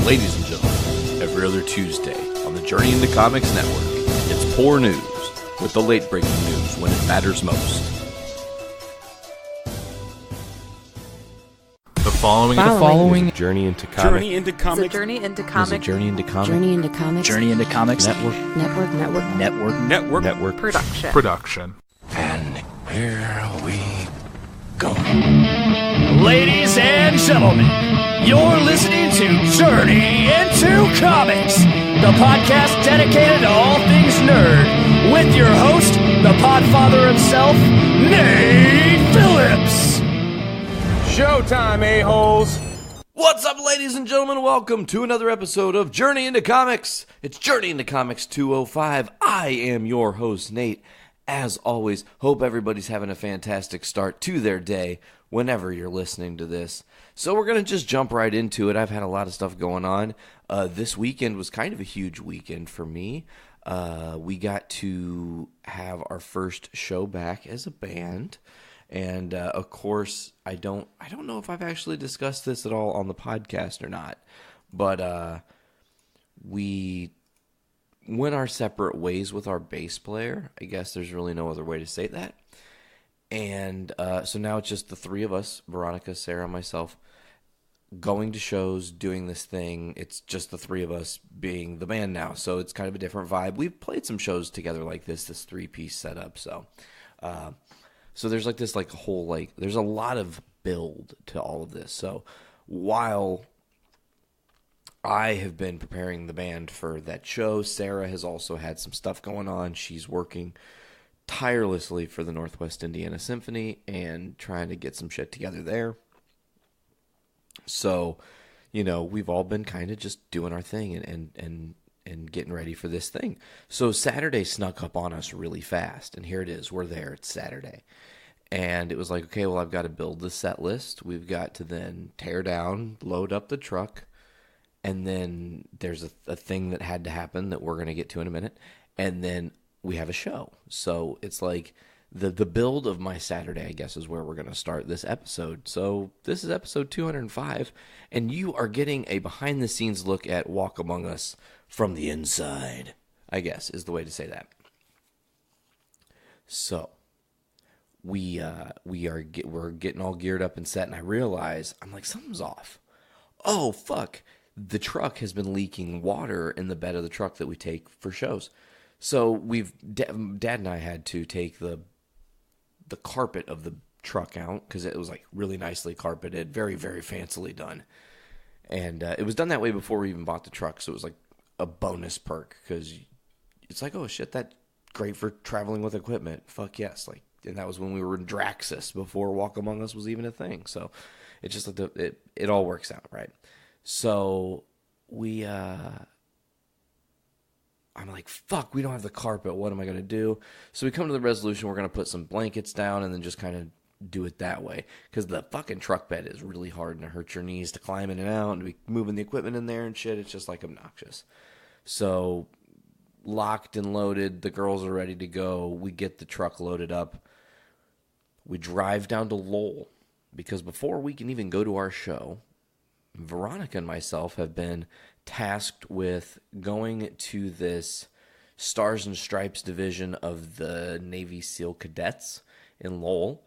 Ladies and gentlemen, every other Tuesday on the Journey into Comics Network, it's Poor News with the late breaking news when it matters most. The following is a Journey into Comics. Journey into Comics. It's a Journey into Comics. Journey into Comics. Journey into Comics. Journey into Comics. Network. production. And here we go. Ladies and gentlemen, you're listening to Journey into Comics, the podcast dedicated to all things nerd, with your host, the podfather himself, Nate Phillips. Showtime, a-holes. What's up, ladies and gentlemen? Welcome to another episode of Journey into Comics. It's Journey into Comics 205. I am your host, Nate. As always, hope everybody's having a fantastic start to their day whenever you're listening to this. So we're going to just jump right into it. I've had a lot of stuff going on. This weekend was kind of a huge weekend for me. We got to have our first show back as a band. And, of course, I don't know if I've actually discussed this at all on the podcast or not. But we went our separate ways with our bass player. I guess there's really no other way to say that. And so now it's just the three of us, Veronica, Sarah, myself, going to shows, doing this thing. It's just the three of us being the band now. So it's kind of a different vibe. We've played some shows together like this three-piece setup. So there's like this like whole like there's a lot of build to all of this. So while I have been preparing the band for that show, Sarah has also had some stuff going on. She's working tirelessly for the Northwest Indiana Symphony and trying to get some shit together there. So, you know, we've all been kind of just doing our thing and getting ready for this thing. So Saturday snuck up on us really fast, and here it is. We're there. It's Saturday. And it was like, okay, well, I've got to build the set list. We've got to then tear down, load up the truck, and then there's a thing that had to happen that we're going to get to in a minute, and then we have a show. So it's like the build of my Saturday, I guess, is where we're going to start this episode. So this is episode 205, and you are getting a behind-the-scenes look at Walk Among Us from the inside, I guess, is the way to say that. So we're getting all geared up and set, and I realize, I'm like, something's off. Oh, fuck. The truck has been leaking water in the bed of the truck that we take for shows. So Dad and I had to take the carpet of the truck out because it was like really nicely carpeted, very, very fancily done. And it was done that way before we even bought the truck, so it was like a bonus perk because it's like, oh shit, that's great for traveling with equipment. Fuck yes. Like, and that was when we were in Draxus before Walk Among Us was even a thing. So it's just like it all works out, right? So I'm like, fuck, we don't have the carpet. What am I going to do? So we come to the resolution, we're going to put some blankets down and then just kind of do it that way. Because the fucking truck bed is really hard and it hurts your knees to climb in and out and be moving the equipment in there and shit. It's just like obnoxious. So locked and loaded, the girls are ready to go. We get the truck loaded up. We drive down to Lowell because before we can even go to our show, Veronica and myself have been tasked with going to this Stars and Stripes division of the Navy SEAL Cadets in Lowell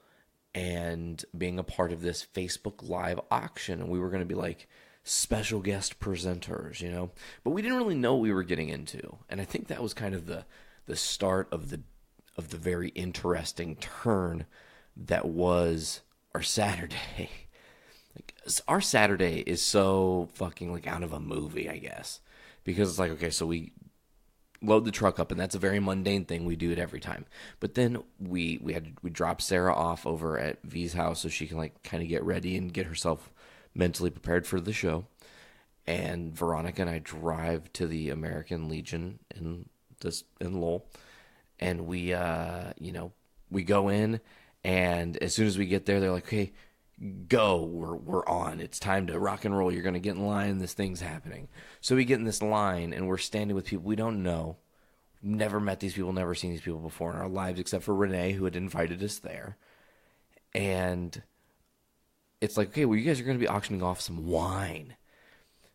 and being a part of this Facebook Live auction. And we were going to be like special guest presenters, you know, but we didn't really know what we were getting into. And I think that was kind of the start of the very interesting turn that was our Saturday. Like, our Saturday is so fucking like out of a movie, I guess, because it's like, okay, so we load the truck up, and that's a very mundane thing. We do it every time. But then we drop Sarah off over at V's house so she can like kind of get ready and get herself mentally prepared for the show. And Veronica and I drive to the American Legion in Lowell, and we go in, and as soon as we get there, they're like, okay, go, we're on. It's time to rock and roll. You're going to get in line. This thing's happening. So we get in this line, and we're standing with people we don't know. Never met these people, never seen these people before in our lives, except for Renee, who had invited us there. And it's like, okay, well, you guys are going to be auctioning off some wine.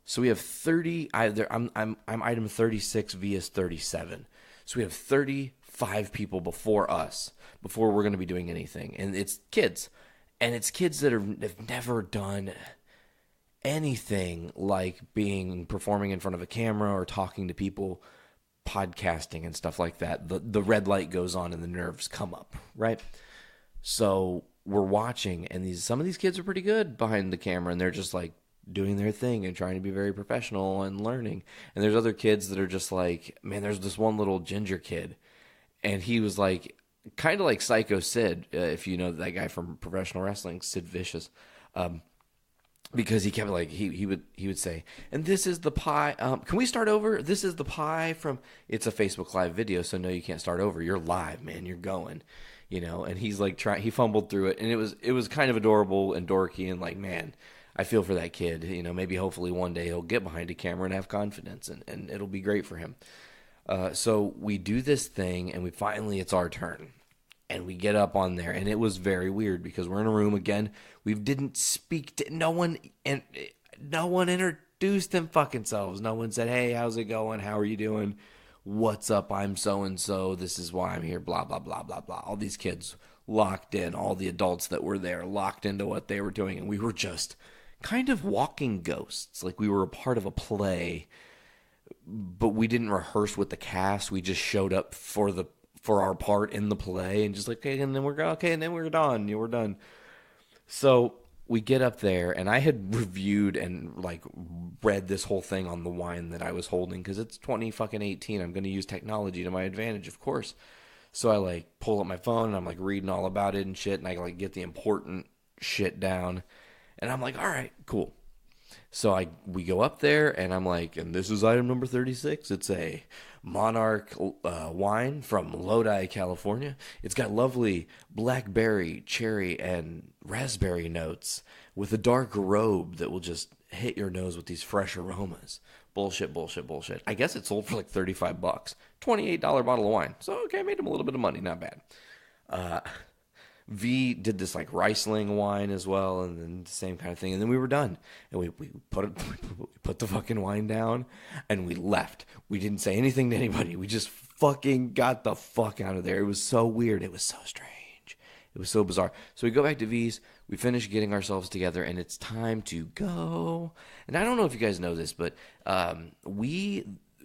So we have 30. I'm item 36. V is 37. So we have 35 people before us before we're going to be doing anything, and it's kids, that have never done anything like performing in front of a camera or talking to people, podcasting and stuff like that. The red light goes on and the nerves come up, right? So we're watching, and some of these kids are pretty good behind the camera, and they're just like doing their thing and trying to be very professional and learning. And there's other kids that are just like, man, there's this one little ginger kid, and he was like kind of like Psycho Sid, if you know that guy from professional wrestling, Sid Vicious. Because he kept like he would say, and this is the pie. Can we start over? This is the pie from. It's a Facebook Live video, so no, you can't start over. You're live, man. You're going, And he's like he fumbled through it, and it was kind of adorable and dorky, and like, man, I feel for that kid. Maybe hopefully one day he'll get behind a camera and have confidence, and it'll be great for him. So we do this thing, and it's our turn. And we get up on there, and it was very weird because we're in a room again. We didn't speak to no one, and no one introduced them fucking selves. No one said, "Hey, how's it going? How are you doing? What's up? I'm so and so. This is why I'm here." Blah blah blah blah blah. All these kids locked in. All the adults that were there locked into what they were doing, and we were just kind of walking ghosts. Like we were a part of a play, but we didn't rehearse with the cast. We just showed up for our part in the play, and just like, okay, and then we're done. We're done. So we get up there, and I had reviewed and like read this whole thing on the wine that I was holding because it's 2018. I'm going to use technology to my advantage, of course. So I like pull up my phone and I'm like reading all about it and shit, and I like get the important shit down, and I'm like, all right, cool. So we go up there, and I'm like, and this is item number 36. It's a Monarch wine from Lodi, California. It's got lovely blackberry, cherry, and raspberry notes with a dark robe that will just hit your nose with these fresh aromas. Bullshit. I guess it sold for like $35. $28 bottle of wine. So, okay, I made him a little bit of money. Not bad. V did this like Riesling wine as well, and then the same kind of thing. And then we were done, and we put the fucking wine down, and we left. We didn't say anything to anybody. We just fucking got the fuck out of there. It was so weird. It was so strange. It was so bizarre. So we go back to V's. We finish getting ourselves together, and it's time to go. And I don't know if you guys know this, but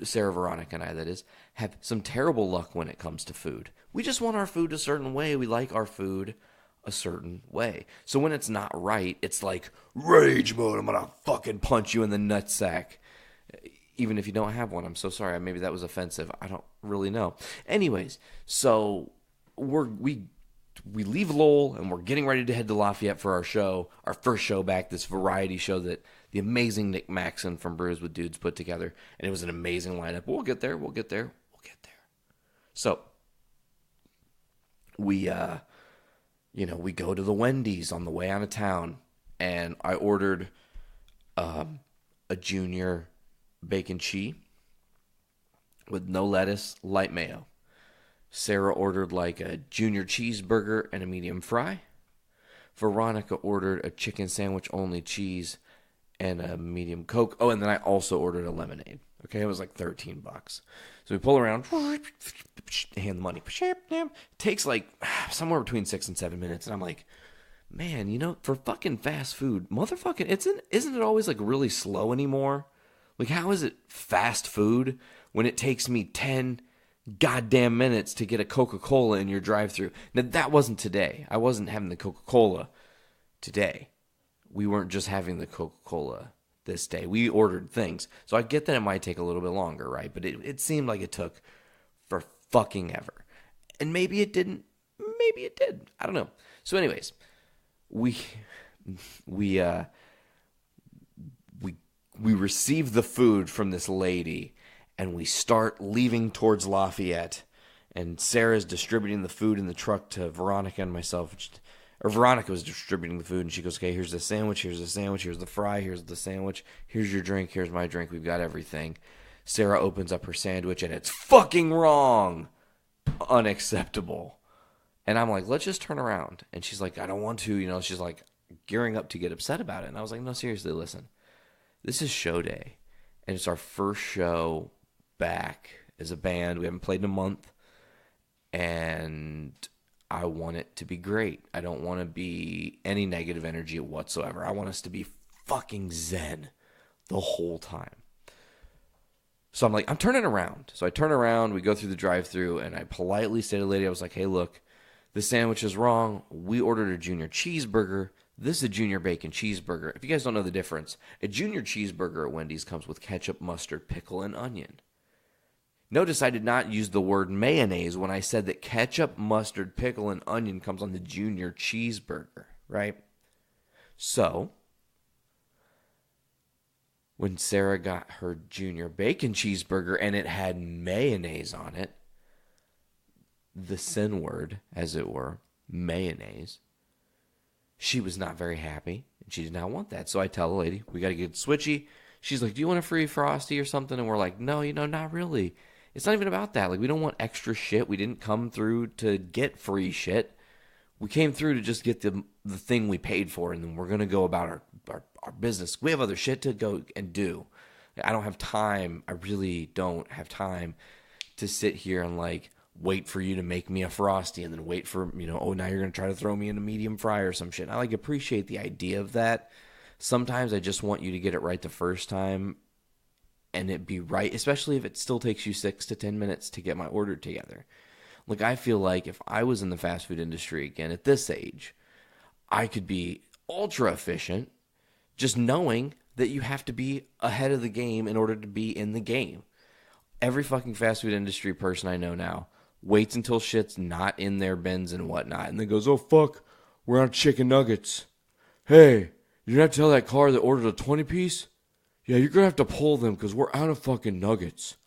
Sarah, Veronica, and I, that is, have some terrible luck when it comes to food. We just want our food a certain way. We like our food a certain way. So when it's not right, it's like, rage mode, I'm going to fucking punch you in the nutsack. Even if you don't have one, I'm so sorry. Maybe that was offensive. I don't really know. Anyways, so we leave Lowell, and we're getting ready to head to Lafayette for our show, our first show back, this variety show that the amazing Nick Maxon from Brews with Dudes put together. And it was an amazing lineup. We'll get there. So we go to the Wendy's on the way out of town, and I ordered a junior bacon cheese with no lettuce, light mayo. Sarah ordered like a junior cheeseburger and a medium fry. Veronica ordered a chicken sandwich, only cheese, and a medium Coke. Oh, and then I also ordered a lemonade. Okay, it was like $13. So we pull around, hand the money. It takes like somewhere between 6 and 7 minutes, and I'm like, man, for fucking fast food, motherfucking, isn't it always like really slow anymore? Like, how is it fast food when it takes me 10 goddamn minutes to get a Coca-Cola in your drive-thru? Now, that wasn't today. I wasn't having the Coca-Cola today. We weren't just having the Coca-Cola this day. We ordered things. So I get that it might take a little bit longer, right? But it seemed like it took for fucking ever. And maybe it didn't. Maybe it did. I don't know. So anyways, we receive the food from this lady, and we start leaving towards Lafayette. And Sarah's distributing the food in the truck to Veronica and myself. Or Veronica was distributing the food, and she goes, okay, here's the sandwich, here's the fry, here's the sandwich, here's your drink, here's my drink, we've got everything. Sarah opens up her sandwich, and it's fucking wrong. Unacceptable. And I'm like, let's just turn around. And she's like, I don't want to, she's like gearing up to get upset about it. And I was like, no, seriously, listen. This is show day. and it's our first show back as a band. We haven't played in a month, and I want it to be great. I don't want to be any negative energy whatsoever. I want us to be fucking zen the whole time. So I'm like, I'm turning around. So I turn around, we go through the drive-thru, and I politely say to the lady, I was like, hey, look, the sandwich is wrong. We ordered a junior cheeseburger. This is a junior bacon cheeseburger. If you guys don't know the difference, a junior cheeseburger at Wendy's comes with ketchup, mustard, pickle, and onion. Notice I did not use the word mayonnaise when I said that ketchup, mustard, pickle, and onion comes on the junior cheeseburger, right? So, when Sarah got her junior bacon cheeseburger and it had mayonnaise on it, the sin word, as it were, mayonnaise, she was not very happy, and she did not want that. So I tell the lady, we got to get switchy. She's like, do you want a free Frosty or something? And we're like, no, not really. It's not even about that. Like, we don't want extra shit. We didn't come through to get free shit. We came through to just get the thing we paid for, and then we're going to go about our business. We have other shit to go and do. I don't have time. I really don't have time to sit here and, like, wait for you to make me a Frosty and then wait for, oh, now you're going to try to throw me in a medium fry or some shit. I, like, appreciate the idea of that. Sometimes I just want you to get it right the first time and it be right, especially if it still takes you 6 to 10 minutes to get my order together. Like, I feel like if I was in the fast food industry again at this age, I could be ultra efficient just knowing that you have to be ahead of the game in order to be in the game. Every fucking fast food industry person I know now waits until shit's not in their bins and whatnot, and then goes, oh, fuck, we're on chicken nuggets. Hey, you didn't have to tell that car that ordered a 20-piece? Yeah, you're going to have to pull them because we're out of fucking nuggets.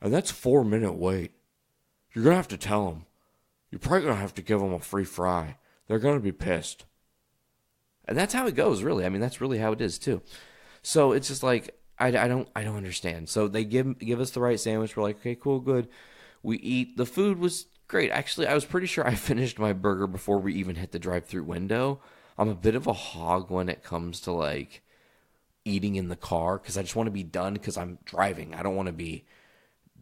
And that's 4-minute wait. You're going to have to tell them. You're probably going to have to give them a free fry. They're going to be pissed. And that's how it goes, really. I mean, that's really how it is, too. So it's just like, I don't understand. So they give us the right sandwich. We're like, okay, cool, good. We eat. The food was great. Actually, I was pretty sure I finished my burger before we even hit the drive-thru window. I'm a bit of a hog when it comes to, like, eating in the car because I just want to be done because I'm driving. I don't want to be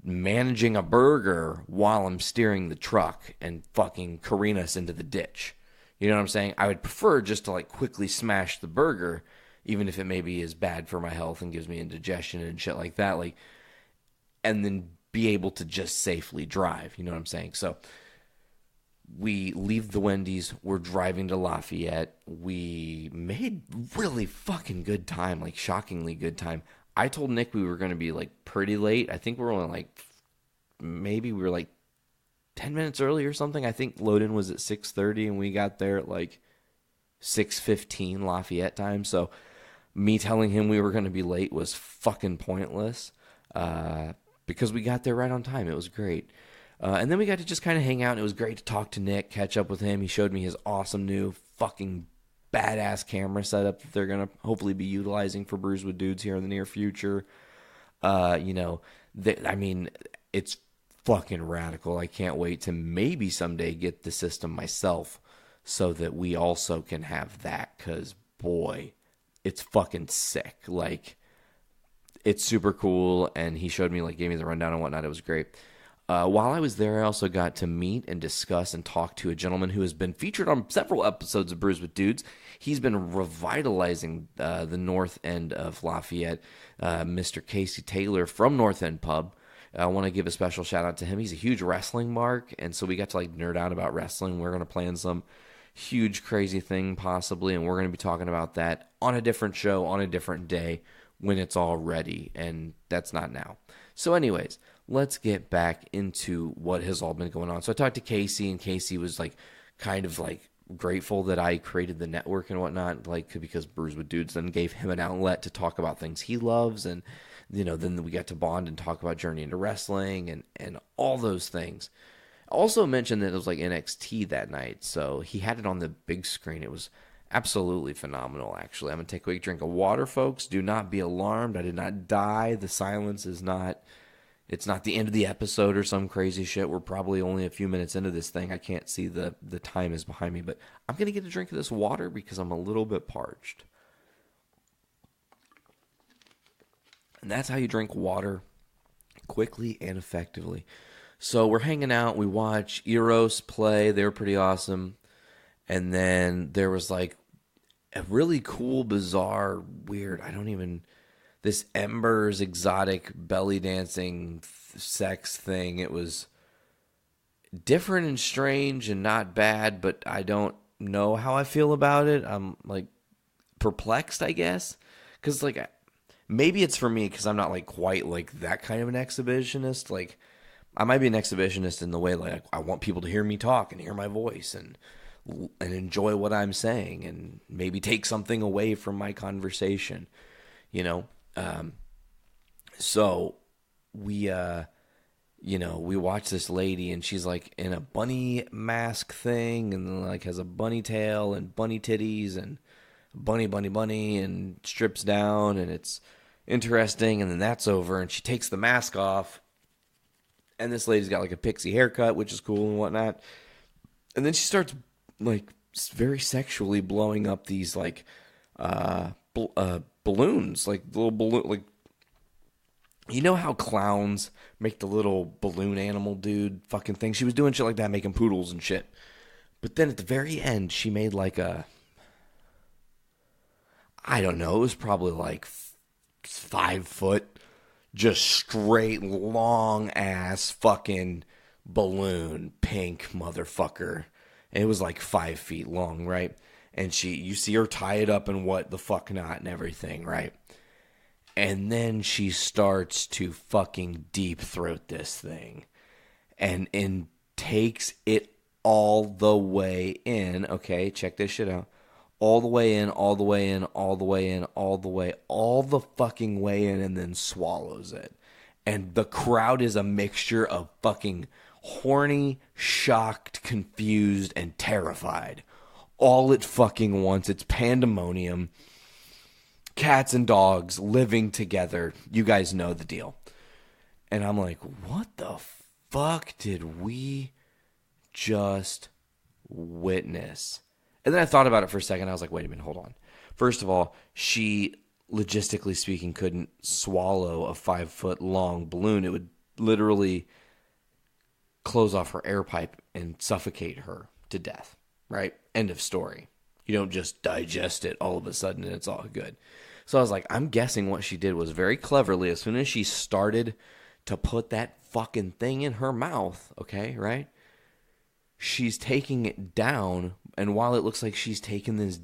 managing a burger while I'm steering the truck and fucking careen us into the ditch. You know what I'm saying? I would prefer just to, like, quickly smash the burger, even if it maybe is bad for my health and gives me indigestion and shit like that, like, and then be able to just safely drive. You know what I'm saying? So we leave the Wendy's. We're driving to Lafayette. We made really fucking good time, like shockingly good time. I told Nick we were going to be like pretty late. I think we were only like, maybe we were like 10 minutes early or something. I think load-in was at 6:30 and we got there at like 6:15 Lafayette time. So me telling him we were going to be late was fucking pointless because we got there right on time. It was great. And then we got to just kind of hang out, and it was great to talk to Nick, catch up with him. He showed me his awesome new fucking badass camera setup that they're going to hopefully be utilizing for Brews with Dudes here in the near future. I mean, it's fucking radical. I can't wait to maybe someday get the system myself so that we also can have that because, boy, it's fucking sick. Like, it's super cool, and he showed me, like, gave me the rundown and whatnot. It was great. While I was there, I also got to meet and discuss and talk to a gentleman who has been featured on several episodes of Brews with Dudes. He's been revitalizing the north end of Lafayette, Mr. Casey Taylor from North End Pub. I want to give a special shout out to him. He's a huge wrestling mark, and so we got to like nerd out about wrestling. We're going to plan some huge crazy thing possibly, and we're going to be talking about that on a different show, on a different day when it's all ready, and that's not now. So anyways, let's get back into what has all been going on. So I talked to Casey, and Casey was like kind of like grateful that I created the network and whatnot, like because Brews with Dudes then gave him an outlet to talk about things he loves, and you know, then we got to bond and talk about Journey into Wrestling and all those things. Also mentioned that it was like NXT that night, so he had it on the big screen. It was absolutely phenomenal, actually. I'm going to take a quick drink of water, folks. Do not be alarmed. I did not die. The silence is not, it's not the end of the episode or some crazy shit. We're probably only a few minutes into this thing. I can't see the time is behind me, but I'm going to get a drink of this water because I'm a little bit parched. And that's how you drink water quickly and effectively. So we're hanging out. We watch Eros play. They were pretty awesome. And then there was like a really cool, bizarre, weird, this Ember's exotic belly dancing sex thing. It was different and strange and not bad, but I don't know how I feel about it. I'm like perplexed, I guess. Because like maybe it's for me because I'm not like quite like that kind of an exhibitionist. Like I might be an exhibitionist in the way like I want people to hear me talk and hear my voice and enjoy what I'm saying and maybe take something away from my conversation, you know? So we watch this lady and she's like in a bunny mask thing and like has a bunny tail and bunny titties and bunny and strips down and it's interesting. And then that's over and she takes the mask off and this lady's got like a pixie haircut, which is cool and whatnot. And then she starts like very sexually blowing up these like balloons, like little balloon, like you know how clowns make the little balloon animal dude fucking thing. She was doing shit like that, making poodles and shit. But then at the very end, she made like I don't know, it was probably like 5 foot, just straight long ass fucking balloon, pink motherfucker. And it was like 5 feet long, right? And you see her tie it up and what the fuck not and everything, right? And then she starts to fucking deep throat this thing and takes it all the way in. Okay, check this shit out. All the way in, all the way in, all the way in, all the fucking way in, and then swallows it. And the crowd is a mixture of fucking horny, shocked, confused, and terrified. All at fucking once. It's pandemonium. Cats and dogs living together. You guys know the deal. And I'm like, what the fuck did we just witness? And then I thought about it for a second. I was like, wait a minute, hold on. First of all, she, logistically speaking, couldn't swallow a 5 foot long balloon. It would literally close off her air pipe and suffocate her to death, right? End of story. You don't just digest it all of a sudden and it's all good. So I was like, I'm guessing what she did was very cleverly, as soon as she started to put that fucking thing in her mouth, okay, right? She's taking it down, and while it looks like she's taking this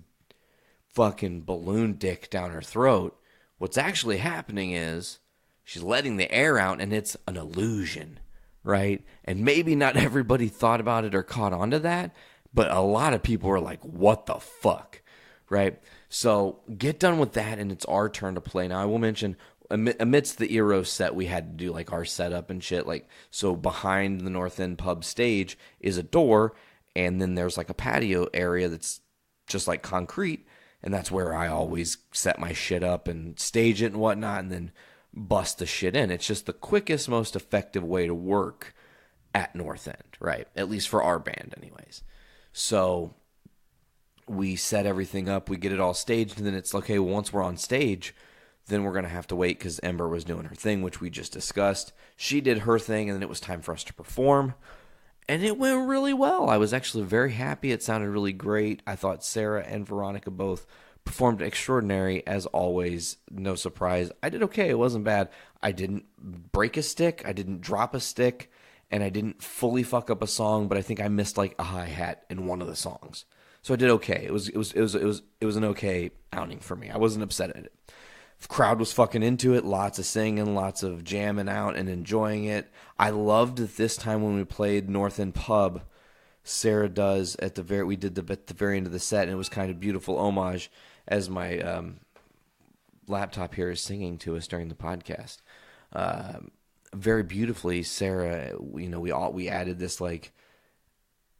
fucking balloon dick down her throat, what's actually happening is she's letting the air out, and it's an illusion, right? And maybe not everybody thought about it or caught on to that, but a lot of people were like, what the fuck, right? So get done with that, and it's our turn to play. Now, I will mention, amidst the Eros set, we had to do like our setup and shit. Like, so behind the North End pub stage is a door, and then there's like a patio area that's just like concrete, and that's where I always set my shit up and stage it and whatnot, and then bust the shit in. It's just the quickest, most effective way to work at North End, right? At least for our band, anyways. So we set everything up, we get it all staged, and then it's okay, well, once we're on stage, then we're going to have to wait because Ember was doing her thing, which we just discussed. She did her thing, and then it was time for us to perform. And it went really well. I was actually very happy. It sounded really great. I thought Sarah and Veronica both performed extraordinary, as always. No surprise. I did okay. It wasn't bad. I didn't break a stick. I didn't drop a stick. And I didn't fully fuck up a song, but I think I missed like a hi-hat in one of the songs. So I did okay. It was an okay outing for me. I wasn't upset at it. The crowd was fucking into it. Lots of singing, lots of jamming out and enjoying it. I loved that this time when we played North End Pub, Sarah does at the very end of the set, and it was kind of beautiful homage as my laptop here is singing to us during the podcast. Very beautifully, Sarah, we added this like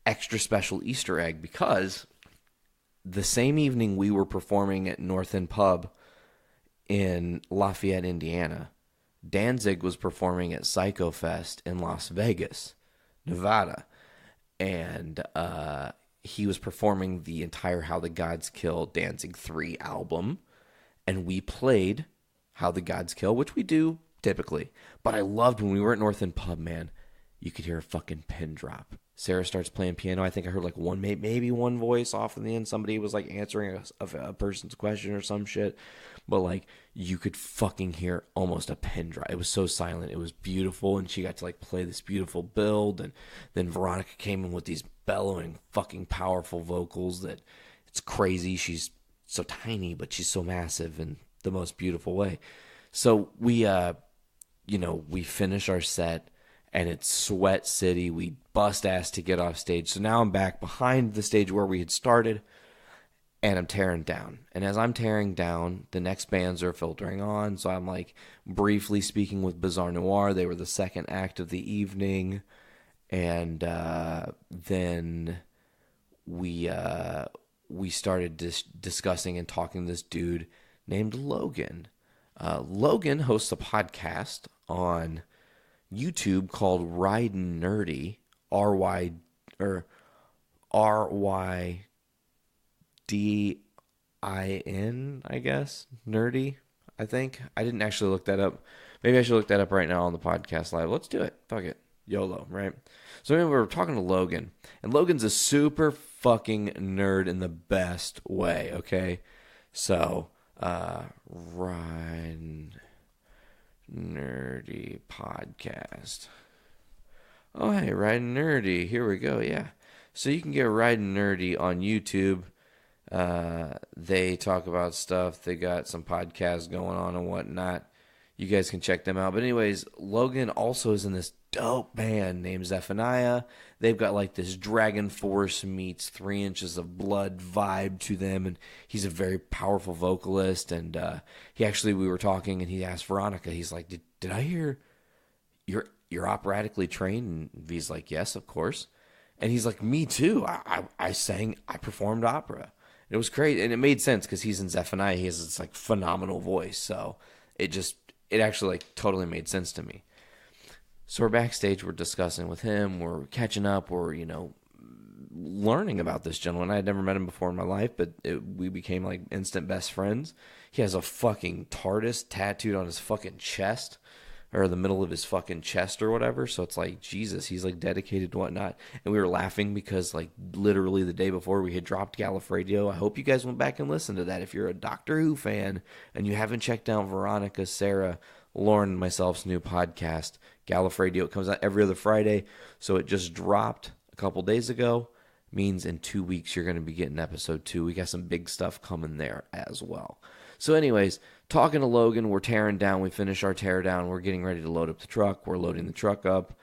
extra special Easter egg because the same evening we were performing at North End Pub in Lafayette, Indiana, Danzig was performing at Psycho Fest in Las Vegas, Nevada, and he was performing the entire How the Gods Kill Danzig 3 album, and we played how the gods kill, which we do typically. But I loved when we were at North End Pub, man. You could hear a fucking pin drop. Sarah starts playing piano. I think I heard like maybe one voice off in the end. Somebody was like answering a person's question or some shit. But like you could fucking hear almost a pin drop. It was so silent. It was beautiful. And she got to like play this beautiful build. And then Veronica came in with these bellowing fucking powerful vocals that it's crazy. She's so tiny, but she's so massive in the most beautiful way. So we finish our set. And it's Sweat City. We bust ass to get off stage. So now I'm back behind the stage where we had started, and I'm tearing down. And as I'm tearing down, the next bands are filtering on. So I'm like briefly speaking with Bizarre Noir. They were the second act of the evening. And then we started discussing and talking to this dude named Logan. Logan hosts a podcast on YouTube called Ridin' Nerdy, RYDIN, I guess, Nerdy, I think. I didn't actually look that up. Maybe I should look that up right now on the podcast live. Let's do it. Fuck it. YOLO, right? So anyway, we were talking to Logan, and Logan's a super fucking nerd in the best way, okay? So, Ridin' Nerdy podcast. Oh, hey, Ridin' Nerdy. Here we go, yeah. So you can get Ridin' Nerdy on YouTube. They talk about stuff. They got some podcasts going on and whatnot. You guys can check them out. But anyways, Logan also is in this dope band named Zephaniah. They've got like this Dragon Force meets 3 Inches of Blood vibe to them, and he's a very powerful vocalist. And we were talking, and he asked Veronica, he's like, did I hear you're operatically trained? And V's like, yes, of course. And he's like, me too. I performed opera. It was great, and it made sense because he's in Zephaniah. He has this like phenomenal voice, so it actually like totally made sense to me. So we're backstage, we're discussing with him, we're catching up, we're, learning about this gentleman. I had never met him before in my life, but we became like instant best friends. He has a fucking TARDIS tattooed on his fucking chest, or the middle of his fucking chest or whatever. So it's like, Jesus, he's like dedicated to whatnot. And we were laughing because like literally the day before we had dropped Gallifredio. I hope you guys went back and listened to that. If you're a Doctor Who fan and you haven't checked out Veronica, Sarah, Lauren, and myself's new podcast, Gallifredio. It comes out every other Friday. So it just dropped a couple days ago. Means in 2 weeks you're going to be getting episode 2. We got some big stuff coming there as well. So anyways, talking to Logan, we're tearing down. We finish our tear down. We're getting ready to load up the truck. We're loading the truck up.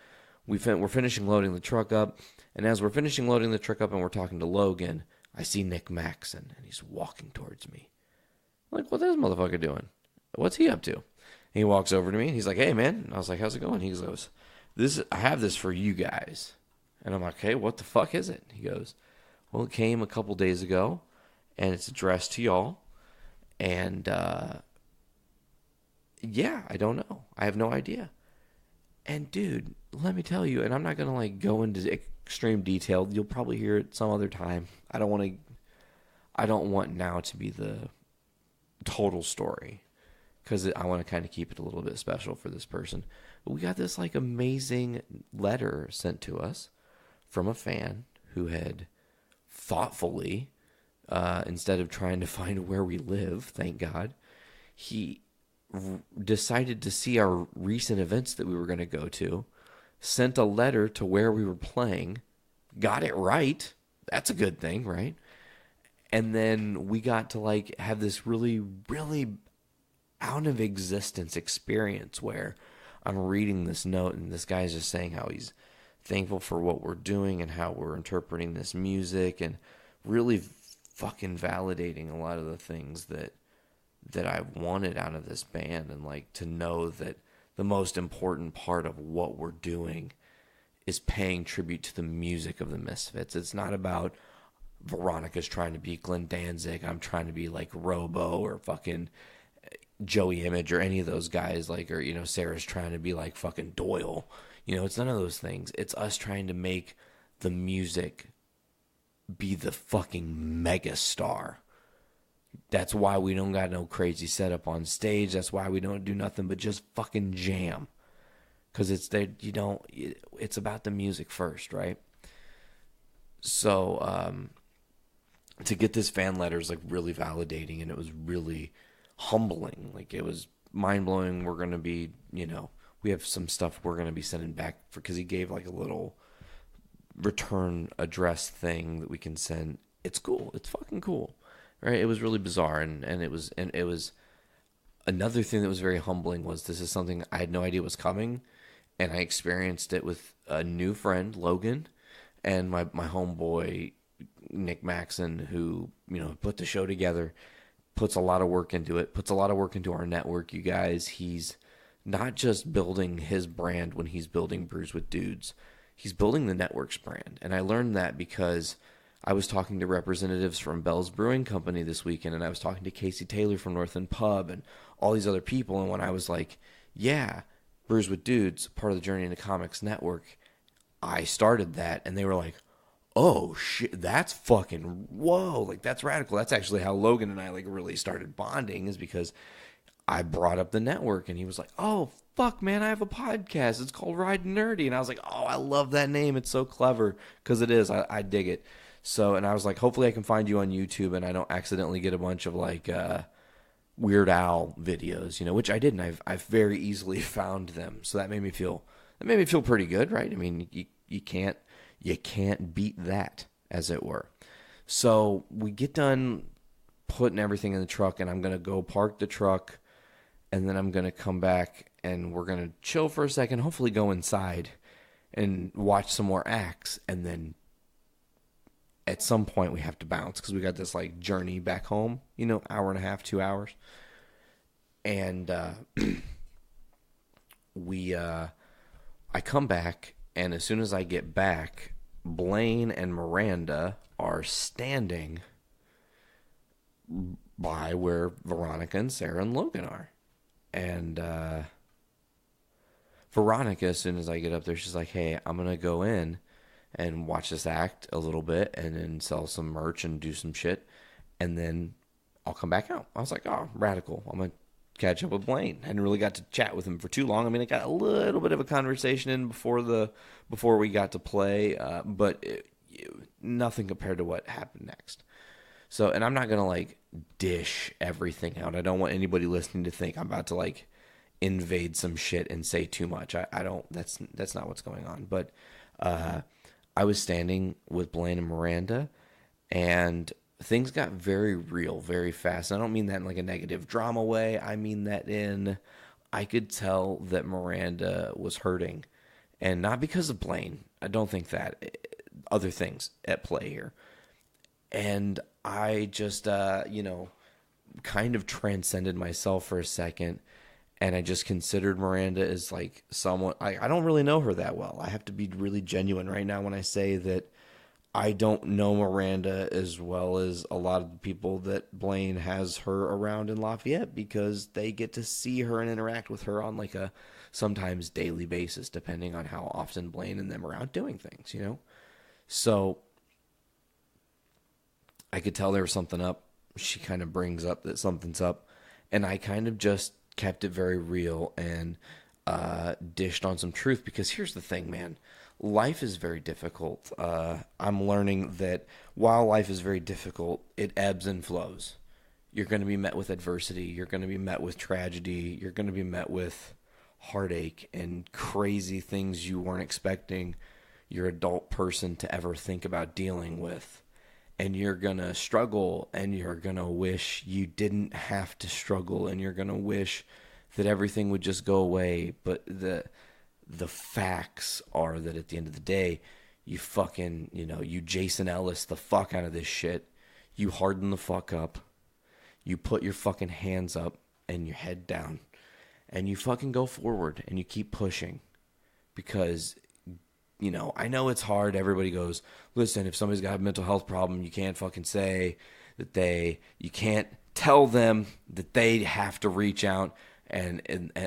We're finishing loading the truck up. And as we're finishing loading the truck up and we're talking to Logan, I see Nick Maxon, and he's walking towards me. I'm like, what's this motherfucker doing? What's he up to? And he walks over to me, and he's like, hey, man. And I was like, how's it going? He goes, I have this for you guys. And I'm like, hey, what the fuck is it? He goes, well, it came a couple days ago, and it's addressed to y'all. And, yeah, I don't know. I have no idea. And, dude, let me tell you, and I'm not going to, like, go into extreme detail. You'll probably hear it some other time. I don't want now to be the total story, because I want to kind of keep it a little bit special for this person. But we got this, like, amazing letter sent to us from a fan who had thoughtfully, instead of trying to find where we live, thank God, he decided to see our recent events that we were going to go to, sent a letter to where we were playing, got it right. That's a good thing, right? And then we got to like have this really, really out of existence experience where I'm reading this note and this guy's just saying how he's thankful for what we're doing and how we're interpreting this music, and really fucking validating a lot of the things that I wanted out of this band, and like to know that the most important part of what we're doing is paying tribute to the music of the Misfits. It's not about Veronica's trying to be Glenn Danzig, I'm trying to be like Robo or fucking Joey Image or any of those guys, like, or Sarah's trying to be like fucking Doyle. It's none of those things. It's us trying to make the music be the fucking mega star. That's why we don't got no crazy setup on stage. That's why we don't do nothing but just fucking jam. Because it's about the music first, right? So to get this fan letter is like really validating, and it was really humbling. Like, it was mind-blowing. We're going to be, we have some stuff we're going to be sending back because he gave like a little return address thing that we can send. It's cool. It's fucking cool. Right? It was really bizarre, and it was another thing that was very humbling was this is something I had no idea was coming, and I experienced it with a new friend, Logan, and my homeboy, Nick Maxon, who, put the show together, puts a lot of work into it, puts a lot of work into our network, you guys. He's not just building his brand when he's building Brews with Dudes. He's building the network's brand, and I learned that because I was talking to representatives from Bell's Brewing Company this weekend, and I was talking to Casey Taylor from Northland Pub and all these other people. And when I was like, yeah, Brews with Dudes, part of the Journey into Comics network, I started that, and they were like, oh, shit, that's fucking, whoa, like, that's radical. That's actually how Logan and I, like, really started bonding, is because I brought up the network, and he was like, oh, fuck, man, I have a podcast. It's called Ride Nerdy. And I was like, oh, I love that name. It's so clever, because it is. I dig it. So, and I was like, hopefully I can find you on YouTube and I don't accidentally get a bunch of like Weird Al videos, which I didn't. I've very easily found them. So that made me feel pretty good, right? I mean, you can't beat that, as it were. So we get done putting everything in the truck, and I'm gonna go park the truck, and then I'm gonna come back and we're gonna chill for a second, hopefully go inside and watch some more acts, and then at some point we have to bounce because we got this like journey back home, hour and a half, 2 hours. And I come back, and as soon as I get back, Blaine and Miranda are standing by where Veronica and Sarah and Logan are. And Veronica, as soon as I get up there, she's like, hey, I'm going to go in and watch this act a little bit and then sell some merch and do some shit, and then I'll come back out. I was like, oh, radical. I'm going to catch up with Blaine. I hadn't really got to chat with him for too long. I mean, I got a little bit of a conversation in before we got to play, but nothing compared to what happened next. So, and I'm not going to like dish everything out. I don't want anybody listening to think I'm about to like invade some shit and say too much. I don't, that's not what's going on. But, I was standing with Blaine and Miranda, and things got very real very fast. And I don't mean that in like a negative drama way. I mean that I could tell that Miranda was hurting, and not because of Blaine. I don't think that. Other things at play here. And I just, kind of transcended myself for a second. And I just considered Miranda as like someone, I don't really know her that well. I have to be really genuine right now when I say that I don't know Miranda as well as a lot of the people that Blaine has her around in Lafayette, because they get to see her and interact with her on like a sometimes daily basis, depending on how often Blaine and them are out doing things, So I could tell there was something up. She kind of brings up that something's up, and I kind of just kept it very real and dished on some truth, because here's the thing, man. Life is very difficult. I'm learning that while life is very difficult, it ebbs and flows. You're going to be met with adversity. You're going to be met with tragedy. You're going to be met with heartache and crazy things you weren't expecting your adult person to ever think about dealing with. And you're going to struggle, and you're going to wish you didn't have to struggle, and you're going to wish that everything would just go away. But the facts are that at the end of the day, you fucking, you Jason Ellis the fuck out of this shit. You harden the fuck up. You put your fucking hands up and your head down, and you fucking go forward, and you keep pushing. Because I know it's hard. Everybody goes, listen, if somebody's got a mental health problem, you can't fucking say that you can't tell them that they have to reach out and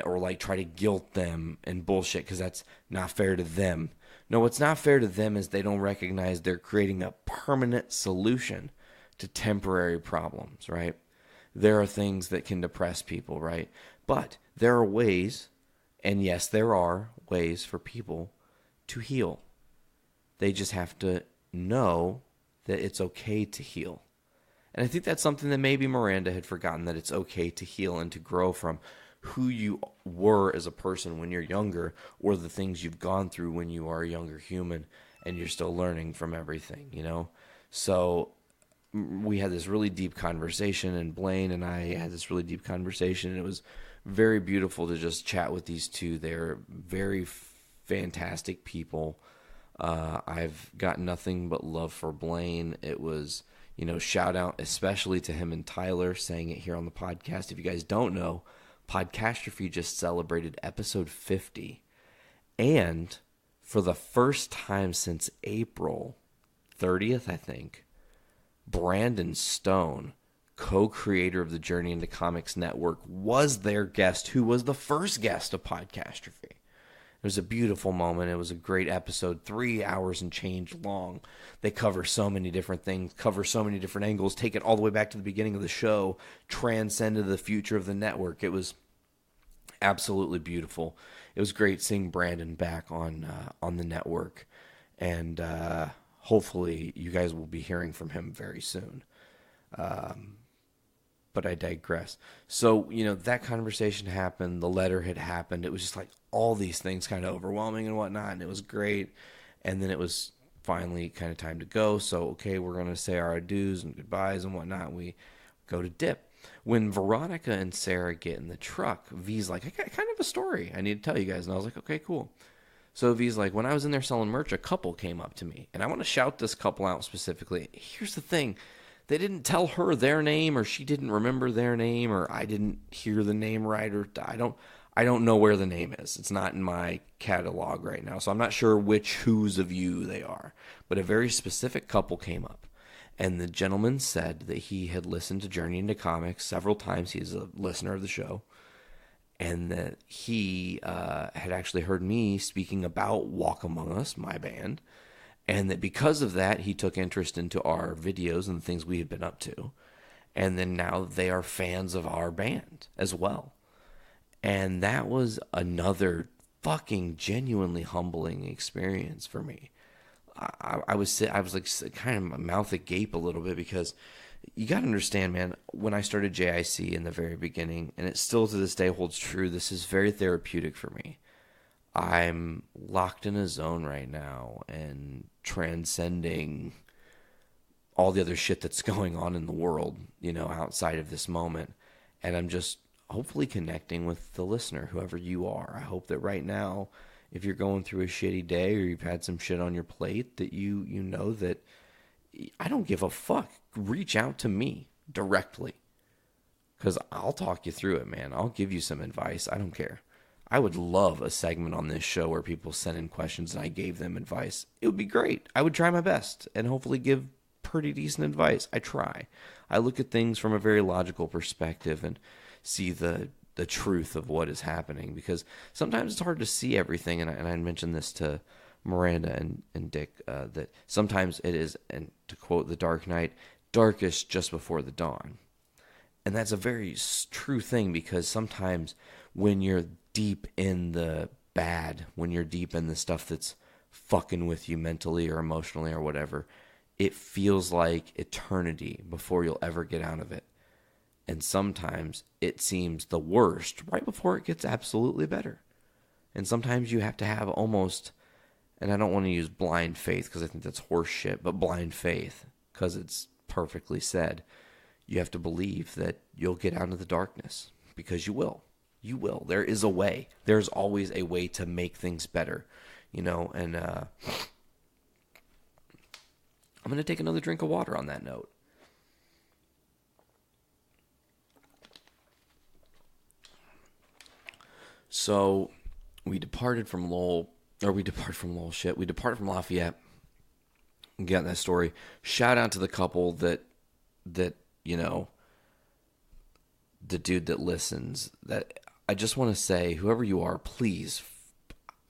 or like try to guilt them and bullshit, because that's not fair to them. No, what's not fair to them is they don't recognize they're creating a permanent solution to temporary problems, right? there are things that can depress people, right? But there are ways, and yes, there are ways for people to heal. They just have to know that it's okay to heal. And I think that's something that maybe Miranda had forgotten, that it's okay to heal and to grow from who you were as a person when you're younger, or the things you've gone through when you are a younger human and you're still learning from everything, you know? So we had this really deep conversation, and Blaine and I had this really deep conversation, and it was very beautiful to just chat with these two. They're very fantastic people. I've got nothing but love for Blaine. It was, shout out especially to him and Tyler, saying it here on the podcast. If you guys don't know, Podcastrophe just celebrated episode 50. And for the first time since April 30th, I think, Brandon Stone, co-creator of the Journey into Comics Network, was their guest, who was the first guest of Podcastrophe. It was a beautiful moment. It was a great episode, 3 hours and change long. They cover so many different things, cover so many different angles, take it all the way back to the beginning of the show, transcend to the future of the network. It was absolutely beautiful. It was great seeing Brandon back on the network, and hopefully you guys will be hearing from him very soon. But I digress. So, that conversation happened. The letter had happened. It was just like all these things kind of overwhelming and whatnot, and it was great. And then it was finally kind of time to go. So, okay, we're going to say our adieus and goodbyes and whatnot. We go to dip. When Veronica and Sarah get in the truck, V's like, I got kind of a story I need to tell you guys. And I was like, okay, cool. So V's like, when I was in there selling merch, a couple came up to me. And I want to shout this couple out specifically. Here's the thing. They didn't tell her their name, or she didn't remember their name, or I didn't hear the name right, or I don't know where the name is. It's not in my catalog right now, so I'm not sure which who's of you they are. But a very specific couple came up, and the gentleman said that he had listened to Journey into Comics several times. He's a listener of the show, and that he had actually heard me speaking about Walk Among Us, my band. And that because of that, he took interest into our videos and the things we had been up to. And then now they are fans of our band as well. And that was another fucking genuinely humbling experience for me. I was like kind of my mouth agape a little bit, because you got to understand, man, when I started JIC in the very beginning, and it still to this day holds true, this is very therapeutic for me. I'm locked in a zone right now and transcending all the other shit that's going on in the world, outside of this moment. And I'm just hopefully connecting with the listener, whoever you are. I hope that right now, if you're going through a shitty day or you've had some shit on your plate, that you know that I don't give a fuck. Reach out to me directly, because I'll talk you through it, man. I'll give you some advice. I don't care. I would love a segment on this show where people sent in questions and I gave them advice. It would be great. I would try my best and hopefully give pretty decent advice. I try. I look at things from a very logical perspective and see the truth of what is happening, because sometimes it's hard to see everything. And I mentioned this to Miranda and Dick, that sometimes it is, and to quote The Dark Knight, darkest just before the dawn. And that's a very true thing, because sometimes when you're deep in the bad, when you're deep in the stuff that's fucking with you mentally or emotionally or whatever, it feels like eternity before you'll ever get out of it. And sometimes it seems the worst right before it gets absolutely better. And sometimes you have to have almost, and I don't want to use blind faith because I think that's horse shit, but blind faith, because it's perfectly said. You have to believe that you'll get out of the darkness, because you will. You will. There is a way. There's always a way to make things better, and I'm going to take another drink of water on that note. So we departed from Lafayette. We got that story. Shout out to the couple that the dude that listens. That I just want to say, whoever you are, please,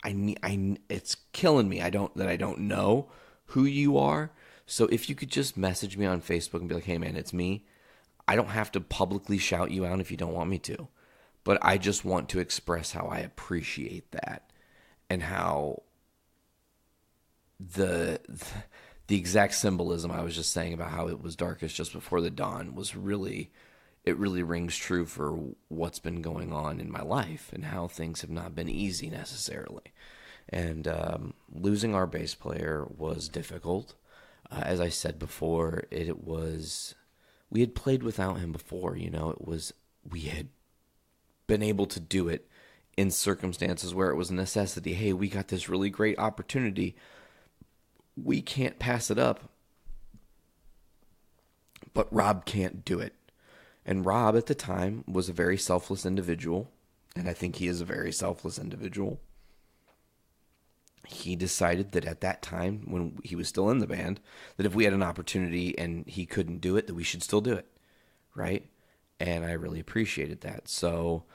it's killing me. I don't know who you are. So if you could just message me on Facebook and be like, hey man, it's me. I don't have to publicly shout you out if you don't want me to, but I just want to express how I appreciate that and how the exact symbolism I was just saying about how it was darkest just before the dawn was really, it really rings true for what's been going on in my life and how things have not been easy necessarily. And losing our bass player was difficult. As I said before, we had played without him before, we had been able to do it in circumstances where it was a necessity. Hey, we got this really great opportunity. We can't pass it up. But Rob can't do it. And Rob at the time was a very selfless individual, and I think he is a very selfless individual. He decided that at that time, when he was still in the band, that if we had an opportunity and he couldn't do it, that we should still do it, right? And I really appreciated that. So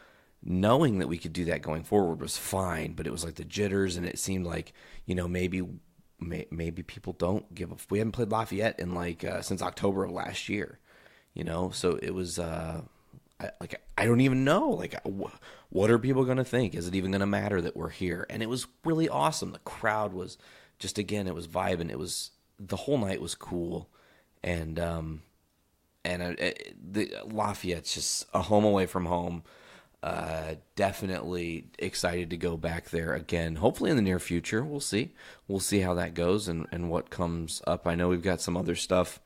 knowing that we could do that going forward was fine, but it was like the jitters, and it seemed like, maybe people don't give a... We haven't played Lafayette in since October of last year, So it was... I don't even know, what are people going to think? Is it even going to matter that we're here? And it was really awesome. The crowd was just, again, it was vibing. The whole night was cool. And the Lafayette's just a home away from home. Definitely excited to go back there again, hopefully in the near future. We'll see how that goes and what comes up. I know we've got some other stuff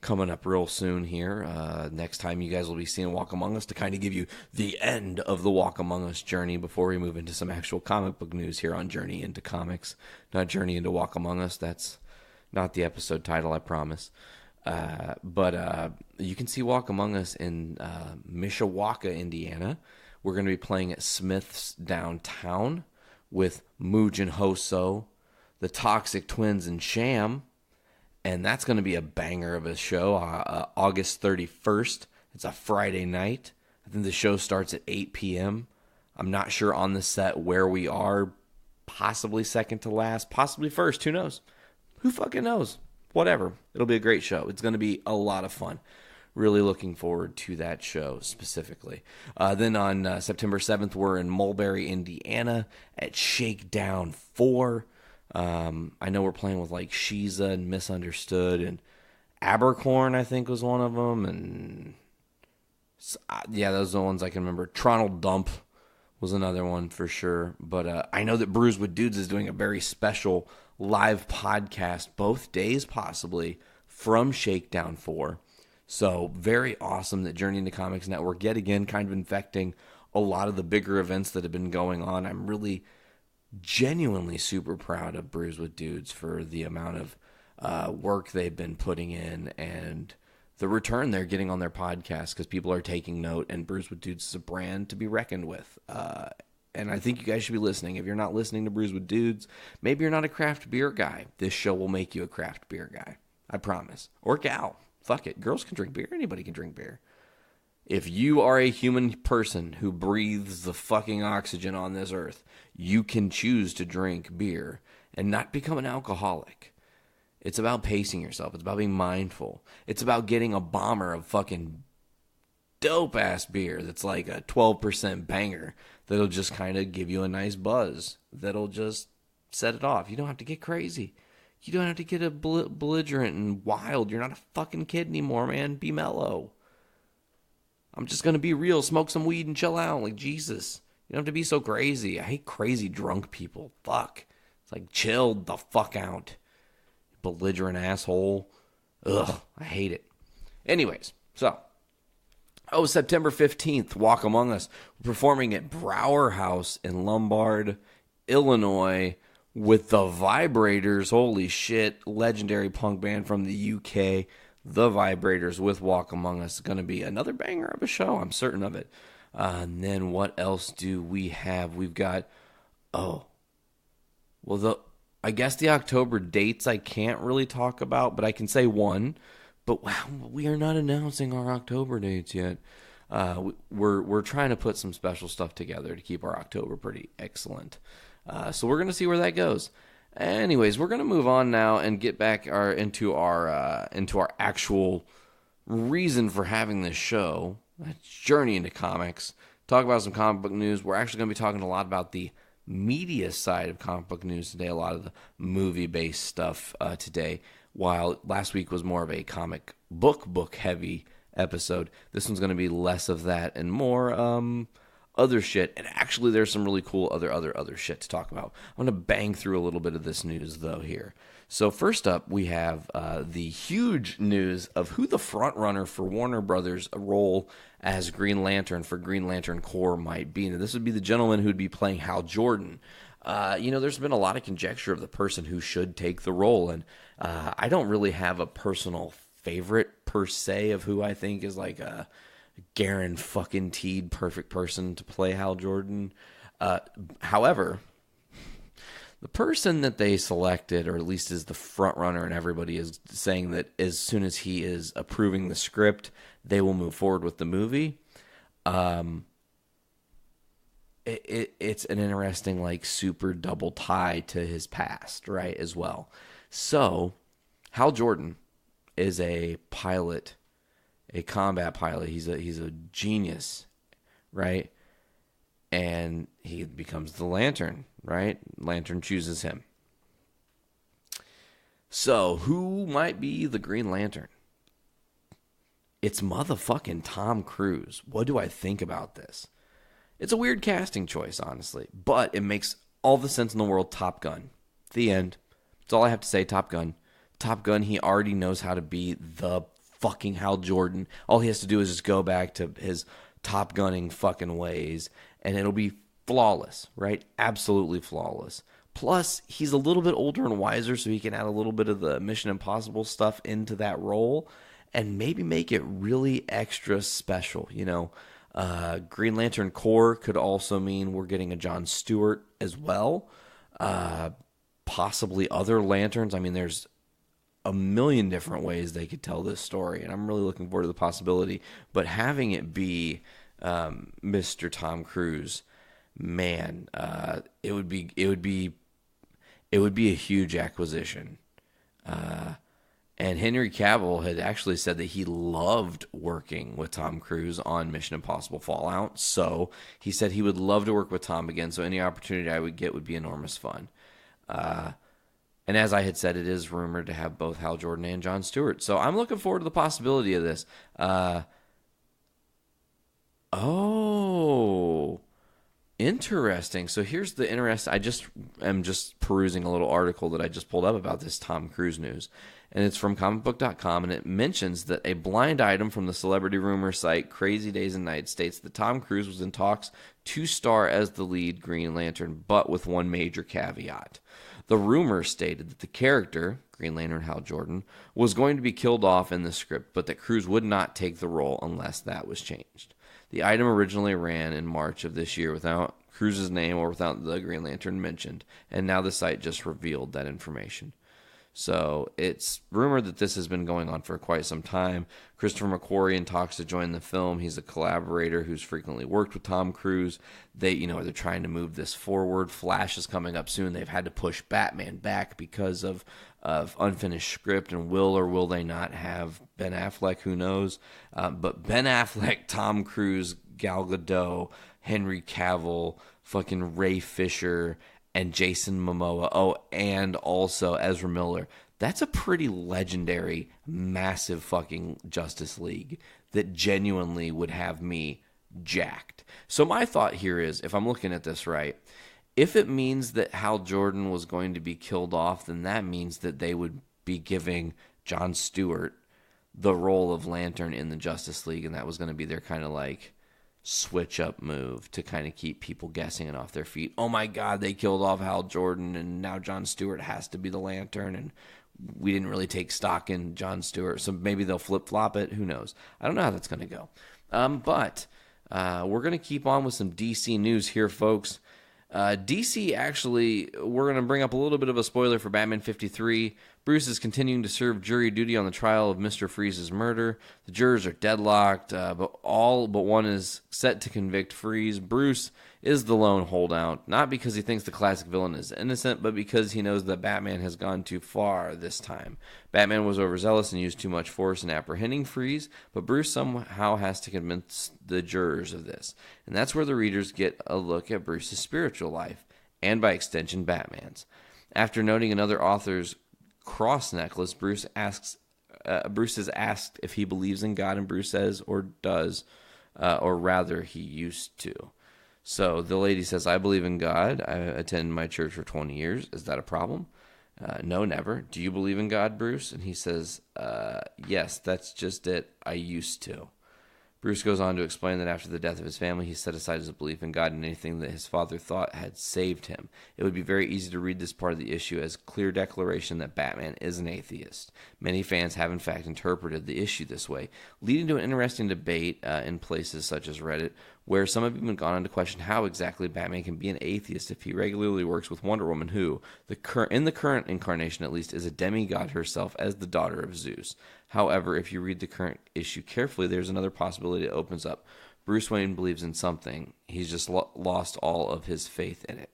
coming up real soon here. Next time you guys will be seeing Walk Among Us to kind of give you the end of the Walk Among Us journey before we move into some actual comic book news here on Journey into Comics, not Journey into Walk Among Us. That's not the episode title, I promise. But you can see Walk Among Us in Mishawaka, Indiana. We're going to be playing at Smith's downtown with Mooj and Hoso, the Toxic Twins, and Sham. And that's going to be a banger of a show, August 31st. It's a Friday night. I think the show starts at 8 p.m. I'm not sure on the set where we are. Possibly second to last. Possibly first. Who knows? Who fucking knows? Whatever. It'll be a great show. It's going to be a lot of fun. Really looking forward to that show specifically. Then on September 7th, we're in Mulberry, Indiana at Shakedown 4. I know we're playing with Shiza and Misunderstood and Abercorn, I think was one of them. And yeah, those are the ones I can remember. Tronald Dump was another one for sure. But I know that Brews with Dudes is doing a very special live podcast both days possibly from Shakedown 4. So very awesome that Journey into Comics Network yet again kind of infecting a lot of the bigger events that have been going on. I'm really genuinely super proud of Brews with Dudes for the amount of work they've been putting in and the return they're getting on their podcast because people are taking note, and Brews with Dudes is a brand to be reckoned with. And I think you guys should be listening. If you're not listening to Brews with Dudes, maybe you're not a craft beer guy. This show will make you a craft beer guy. I promise. Or gal. Fuck it. Girls can drink beer. Anybody can drink beer. If you are a human person who breathes the fucking oxygen on this earth, you can choose to drink beer and not become an alcoholic. It's about pacing yourself. It's about being mindful. It's about getting a bomber of fucking dope-ass beer that's like a 12% banger that'll just kind of give you a nice buzz. That'll just set it off. You don't have to get crazy. You don't have to get a belligerent and wild. You're not a fucking kid anymore, man. Be mellow. I'm just going to be real. Smoke some weed and chill out. Like, Jesus. You don't have to be so crazy. I hate crazy drunk people. Fuck. It's like, chill the fuck out. Belligerent asshole. Ugh. I hate it. Anyways, so. September 15th, Walk Among Us. We're performing at Brower House in Lombard, Illinois, with the Vibrators. Holy shit. Legendary punk band from the UK. The Vibrators with Walk Among Us. It's going to be another banger of a show. I'm certain of it. And then what else do we have? We've got, I guess the October dates I can't really talk about, but I can say one. But wow, we are not announcing our October dates yet. We're trying to put some special stuff together to keep our October pretty excellent. So we're going to see where that goes. Anyways, we're going to move on now and get back into our actual reason for having this show, a journey into comics, talk about some comic book news. We're actually going to be talking a lot about the media side of comic book news today, a lot of the movie-based stuff today, while last week was more of a comic book heavy episode. This one's going to be less of that and more other shit. And actually, there's some really cool other shit to talk about. I'm going to bang through a little bit of this news, though, here. So first up, we have the huge news of who the frontrunner for Warner Brothers' role as Green Lantern for Green Lantern Corps might be. And this would be the gentleman who'd be playing Hal Jordan. There's been a lot of conjecture of the person who should take the role, and I don't really have a personal favorite per se of who I think is like a guaranteed perfect person to play Hal Jordan. However, the person that they selected, or at least is the front runner, and everybody is saying that as soon as he is approving the script, they will move forward with the movie. It's an interesting, like, super double tie to his past, right, as well. So, Hal Jordan is a pilot, a combat pilot. He's a genius, right? And he becomes the Lantern, right? Lantern chooses him. So, who might be the Green Lantern? It's motherfucking Tom Cruise. What do I think about this? It's a weird casting choice, honestly, but it makes all the sense in the world. Top Gun. The end. That's all I have to say. Top Gun. Top Gun, he already knows how to be the fucking Hal Jordan. All he has to do is just go back to his Top Gunning fucking ways, and it'll be flawless, right? Absolutely flawless. Plus, he's a little bit older and wiser, so he can add a little bit of the Mission Impossible stuff into that role and maybe make it really extra special, you know? Green Lantern Corps could also mean we're getting a Jon Stewart as well. Possibly other Lanterns. I mean, there's a million different ways they could tell this story, and I'm really looking forward to the possibility. But having it be Mr. Tom Cruise, man, it would be a huge acquisition. And Henry Cavill had actually said that he loved working with Tom Cruise on Mission Impossible Fallout. So he said he would love to work with Tom again. So any opportunity I would get would be enormous fun. And as I had said, it is rumored to have both Hal Jordan and Jon Stewart. So I'm looking forward to the possibility of this. Interesting. So here's the interest. I'm just perusing a little article that I just pulled up about this Tom Cruise news. And it's from comicbook.com, and it mentions that a blind item from the celebrity rumor site Crazy Days and Nights states that Tom Cruise was in talks to star as the lead Green Lantern, but with one major caveat. The rumor stated that the character, Green Lantern Hal Jordan, was going to be killed off in the script, but that Cruise would not take the role unless that was changed. The item originally ran in March of this year without Cruise's name or without the Green Lantern mentioned, and now the site just revealed that information. So it's rumored that this has been going on for quite some time. Christopher McQuarrie in talks to join the film. He's a collaborator who's frequently worked with Tom Cruise. They're trying to move this forward. Flash is coming up soon. They've had to push Batman back because of unfinished script. And will or will they not have Ben Affleck? Who knows? But Ben Affleck, Tom Cruise, Gal Gadot, Henry Cavill, fucking Ray Fisher, and Jason Momoa. Oh, and also Ezra Miller. That's a pretty legendary, massive fucking Justice League that genuinely would have me jacked. So my thought here is, if I'm looking at this right, if it means that Hal Jordan was going to be killed off, then that means that they would be giving Jon Stewart the role of Lantern in the Justice League, and that was going to be their kind of like switch up move to kind of keep people guessing and off their feet. Oh my God, they killed off Hal Jordan and now Jon Stewart has to be the Lantern, and we didn't really take stock in Jon Stewart, so maybe they'll flip-flop it. Who knows? I don't know how that's going to go. But we're going to keep on with some DC news here, folks. DC, actually, we're going to bring up a little bit of a spoiler for Batman 53, Bruce is continuing to serve jury duty on the trial of Mr. Freeze's murder. The jurors are deadlocked, but all but one is set to convict Freeze. Bruce is the lone holdout, not because he thinks the classic villain is innocent, but because he knows that Batman has gone too far this time. Batman was overzealous and used too much force in apprehending Freeze, but Bruce somehow has to convince the jurors of this. And that's where the readers get a look at Bruce's spiritual life, and by extension, Batman's. After noting another author's cross necklace, Bruce is asked if he believes in God, and Bruce says, or does, or rather, he used to. So the lady says, I believe in God. I attend my church for 20 years. Is that a problem? No, never. Do you believe in God, Bruce? And he says, yes, that's just it. I used to. Bruce goes on to explain that after the death of his family, he set aside his belief in God and anything that his father thought had saved him. It would be very easy to read this part of the issue as a clear declaration that Batman is an atheist. Many fans have in fact interpreted the issue this way, leading to an interesting debate in places such as Reddit, where some have even gone on to question how exactly Batman can be an atheist if he regularly works with Wonder Woman, who, in the current incarnation at least, is a demigod herself as the daughter of Zeus. However, if you read the current issue carefully, there's another possibility that opens up. Bruce Wayne believes in something. He's just lost all of his faith in it.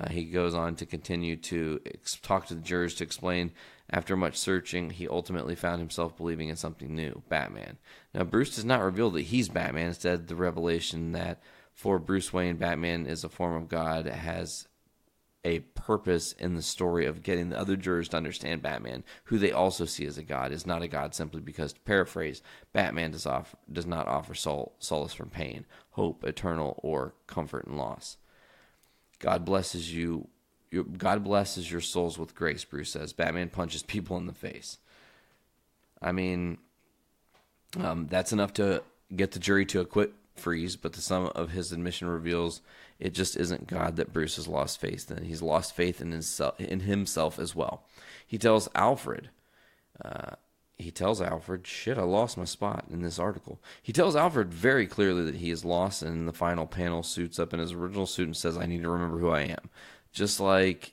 He goes on to continue to talk to the jurors to explain, after much searching, he ultimately found himself believing in something new, Batman. Now, Bruce does not reveal that he's Batman. Instead, the revelation that for Bruce Wayne, Batman is a form of God has a purpose in the story of getting the other jurors to understand Batman, who they also see as a god, is not a god simply because, to paraphrase, Batman does not offer solace from pain, hope, eternal, or comfort and loss. God blesses your souls with grace, Bruce says. Batman punches people in the face. I mean, that's enough to get the jury to acquit Freeze, but the sum of his admission reveals it just isn't God that Bruce has lost faith in. He's lost faith in himself as well. He tells Alfred, shit, I lost my spot in this article. He tells Alfred very clearly that he is lost, and in the final panel suits up in his original suit and says, I need to remember who I am. Just like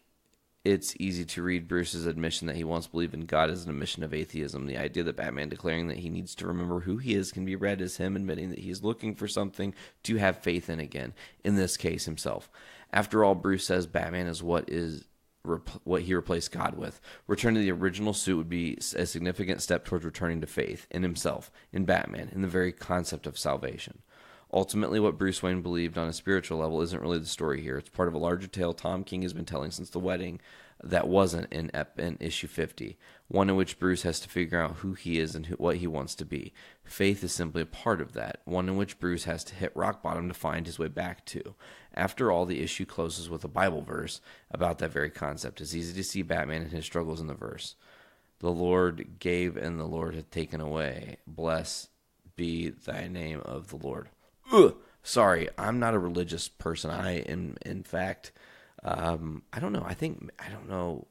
it's easy to read Bruce's admission that he once believed in God as an admission of atheism, the idea that Batman declaring that he needs to remember who he is can be read as him admitting that he is looking for something to have faith in again, in this case himself. After all, Bruce says Batman is what he replaced God with. Return to the original suit would be a significant step towards returning to faith in himself, in Batman, in the very concept of salvation. Ultimately, what Bruce Wayne believed on a spiritual level isn't really the story here. It's part of a larger tale Tom King has been telling since the wedding that wasn't in issue 50, one in which Bruce has to figure out who he is and what he wants to be. Faith is simply a part of that, one in which Bruce has to hit rock bottom to find his way back to. After all, the issue closes with a Bible verse about that very concept. It's easy to see Batman and his struggles in the verse. The Lord gave and the Lord hath taken away. Blessed be thy name of the Lord. Sorry, I'm not a religious person. I am, in fact, I don't know.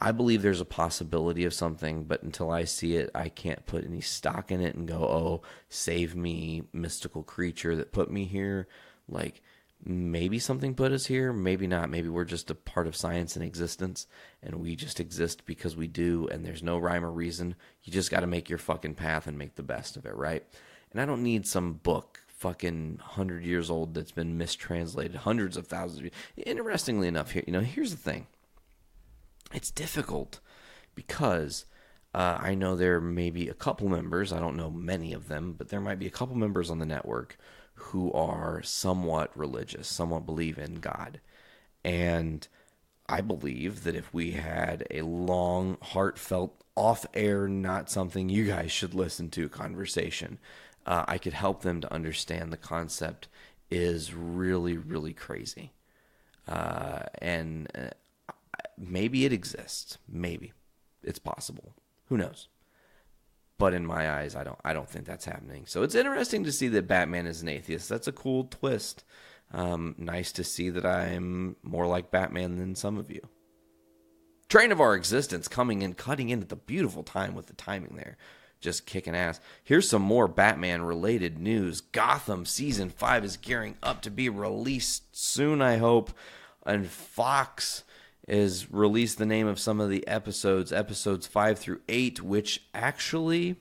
I believe there's a possibility of something, but until I see it, I can't put any stock in it and go, oh, save me, mystical creature that put me here. Like, maybe something put us here, maybe not. Maybe we're just a part of science and existence, and we just exist because we do, and there's no rhyme or reason. You just got to make your fucking path and make the best of it, right? And I don't need some book fucking 100 years old that's been mistranslated hundreds of thousands of years. Interestingly enough, here's the thing. It's difficult because I know there may be a couple members, I don't know many of them, but there might be a couple members on the network who are somewhat religious, somewhat believe in God. And I believe that if we had a long, heartfelt, off-air, not something you guys should listen to conversation, I could help them to understand the concept is really, really crazy. And maybe it exists. Maybe. It's possible. Who knows? But in my eyes, I don't think that's happening. So it's interesting to see that Batman is an atheist. That's a cool twist. Nice to see that I'm more like Batman than some of you. Train of our existence coming in, cutting in at the beautiful time with the timing there. Just kicking ass. Here's some more Batman-related news. Gotham Season 5 is gearing up to be released soon, I hope. And Fox is release the name of some of the episodes 5 through 8, which actually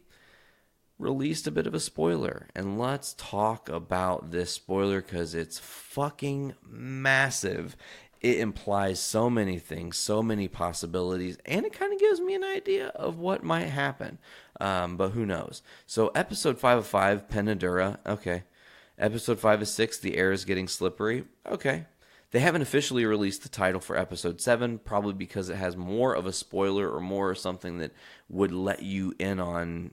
released a bit of a spoiler. And let's talk about this spoiler because it's fucking massive. It implies so many things, so many possibilities, and it kind of gives me an idea of what might happen. But who knows? So episode 5 of 5, Penadura, okay. Episode 5 of 6, The Air is Getting Slippery, okay. They haven't officially released the title for episode 7, probably because it has more of a spoiler or more something that would let you in on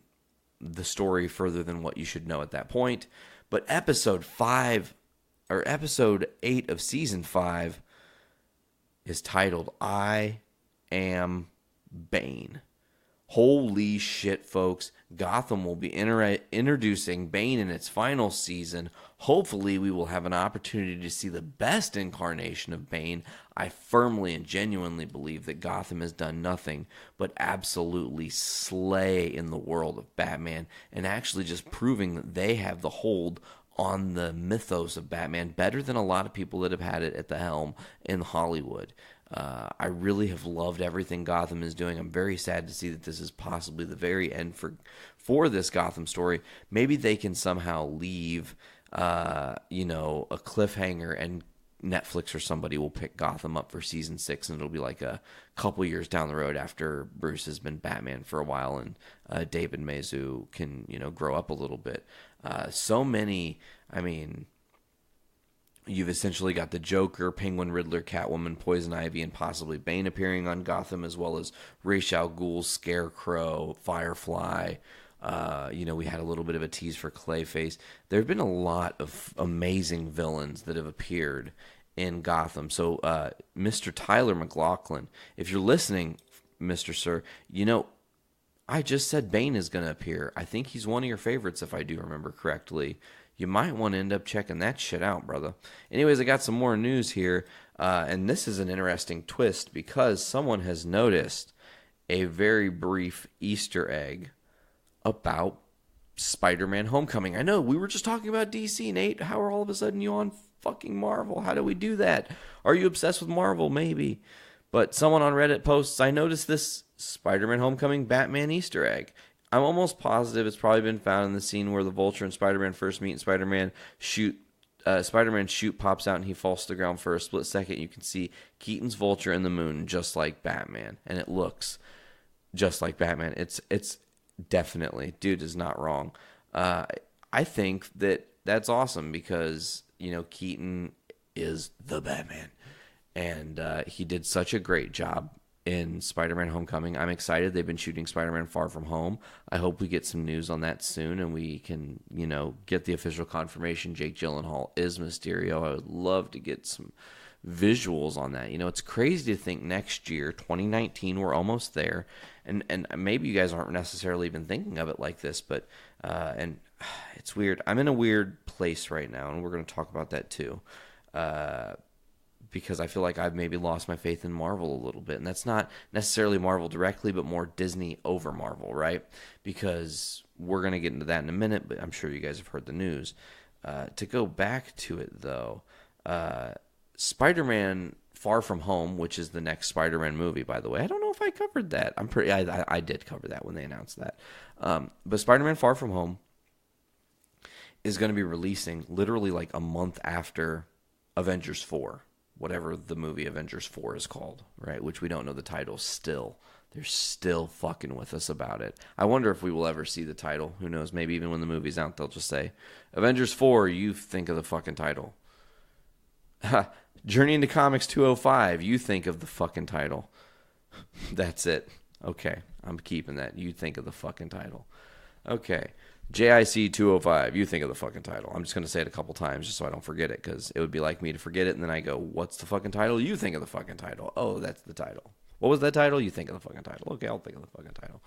the story further than what you should know at that point. But episode 8 of season 5 is titled I Am Bane. Holy shit, folks. Gotham will be introducing Bane in its final season. Hopefully, we will have an opportunity to see the best incarnation of Bane. I firmly and genuinely believe that Gotham has done nothing but absolutely slay in the world of Batman, and actually just proving that they have the hold on the mythos of Batman better than a lot of people that have had it at the helm in Hollywood. I really have loved everything Gotham is doing. I'm very sad to see that this is possibly the very end for this Gotham story. Maybe they can somehow leave, a cliffhanger, and Netflix or somebody will pick Gotham up for season 6, and it'll be like a couple years down the road after Bruce has been Batman for a while, and David Mazouz can, grow up a little bit. So many, you've essentially got the Joker, Penguin, Riddler, Catwoman, Poison Ivy, and possibly Bane appearing on Gotham, as well as Ra's al Ghul, Scarecrow, Firefly. We had a little bit of a tease for Clayface. There have been a lot of amazing villains that have appeared in Gotham. So, Mr. Tyler McLaughlin, if you're listening, Mr. Sir, I just said Bane is going to appear. I think he's one of your favorites, if I do remember correctly. You might want to end up checking that shit out, brother. Anyways, I got some more news here, and this is an interesting twist because someone has noticed a very brief Easter egg about Spider-Man Homecoming. I know, we were just talking about DC, Nate. How are all of a sudden you on fucking Marvel? How do we do that? Are you obsessed with Marvel? Maybe. But someone on Reddit posts, I noticed this Spider-Man Homecoming Batman Easter egg. I'm almost positive it's probably been found in the scene where the Vulture and Spider-Man first meet, and Spider-Man chute pops out and he falls to the ground for a split second. You can see Keaton's Vulture in the moon, just like Batman, and it looks just like Batman. It's definitely, dude is not wrong. I think that's awesome because Keaton is the Batman, and he did such a great job in Spider-Man Homecoming. I'm excited. They've been shooting Spider-Man Far From Home. I hope we get some news on that soon and we can, get the official confirmation Jake Gyllenhaal is Mysterio. I would love to get some visuals on that. It's crazy to think next year, 2019, we're almost there. And maybe you guys aren't necessarily even thinking of it like this, but and it's weird. I'm in a weird place right now, and we're going to talk about that too. Because I feel like I've maybe lost my faith in Marvel a little bit. And that's not necessarily Marvel directly, but more Disney over Marvel, right? Because we're going to get into that in a minute, but I'm sure you guys have heard the news. To go back to it, though, Spider-Man Far From Home, which is the next Spider-Man movie, by the way. I don't know if I covered that. I did cover that when they announced that. But Spider-Man Far From Home is going to be releasing literally like a month after Avengers 4. Whatever the movie Avengers 4 is called, right? Which we don't know the title still. They're still fucking with us about it. I wonder if we will ever see the title. Who knows? Maybe even when the movie's out, they'll just say, Avengers 4, you think of the fucking title. Journey into Comics 205, you think of the fucking title. That's it. Okay, I'm keeping that. You think of the fucking title. Okay. JIC 205, you think of the fucking title. I'm just going to say it a couple times just so I don't forget it, because it would be like me to forget it, and then I go, what's the fucking title? You think of the fucking title. Oh, that's the title. What was that title? You think of the fucking title. Okay, I'll think of the fucking title.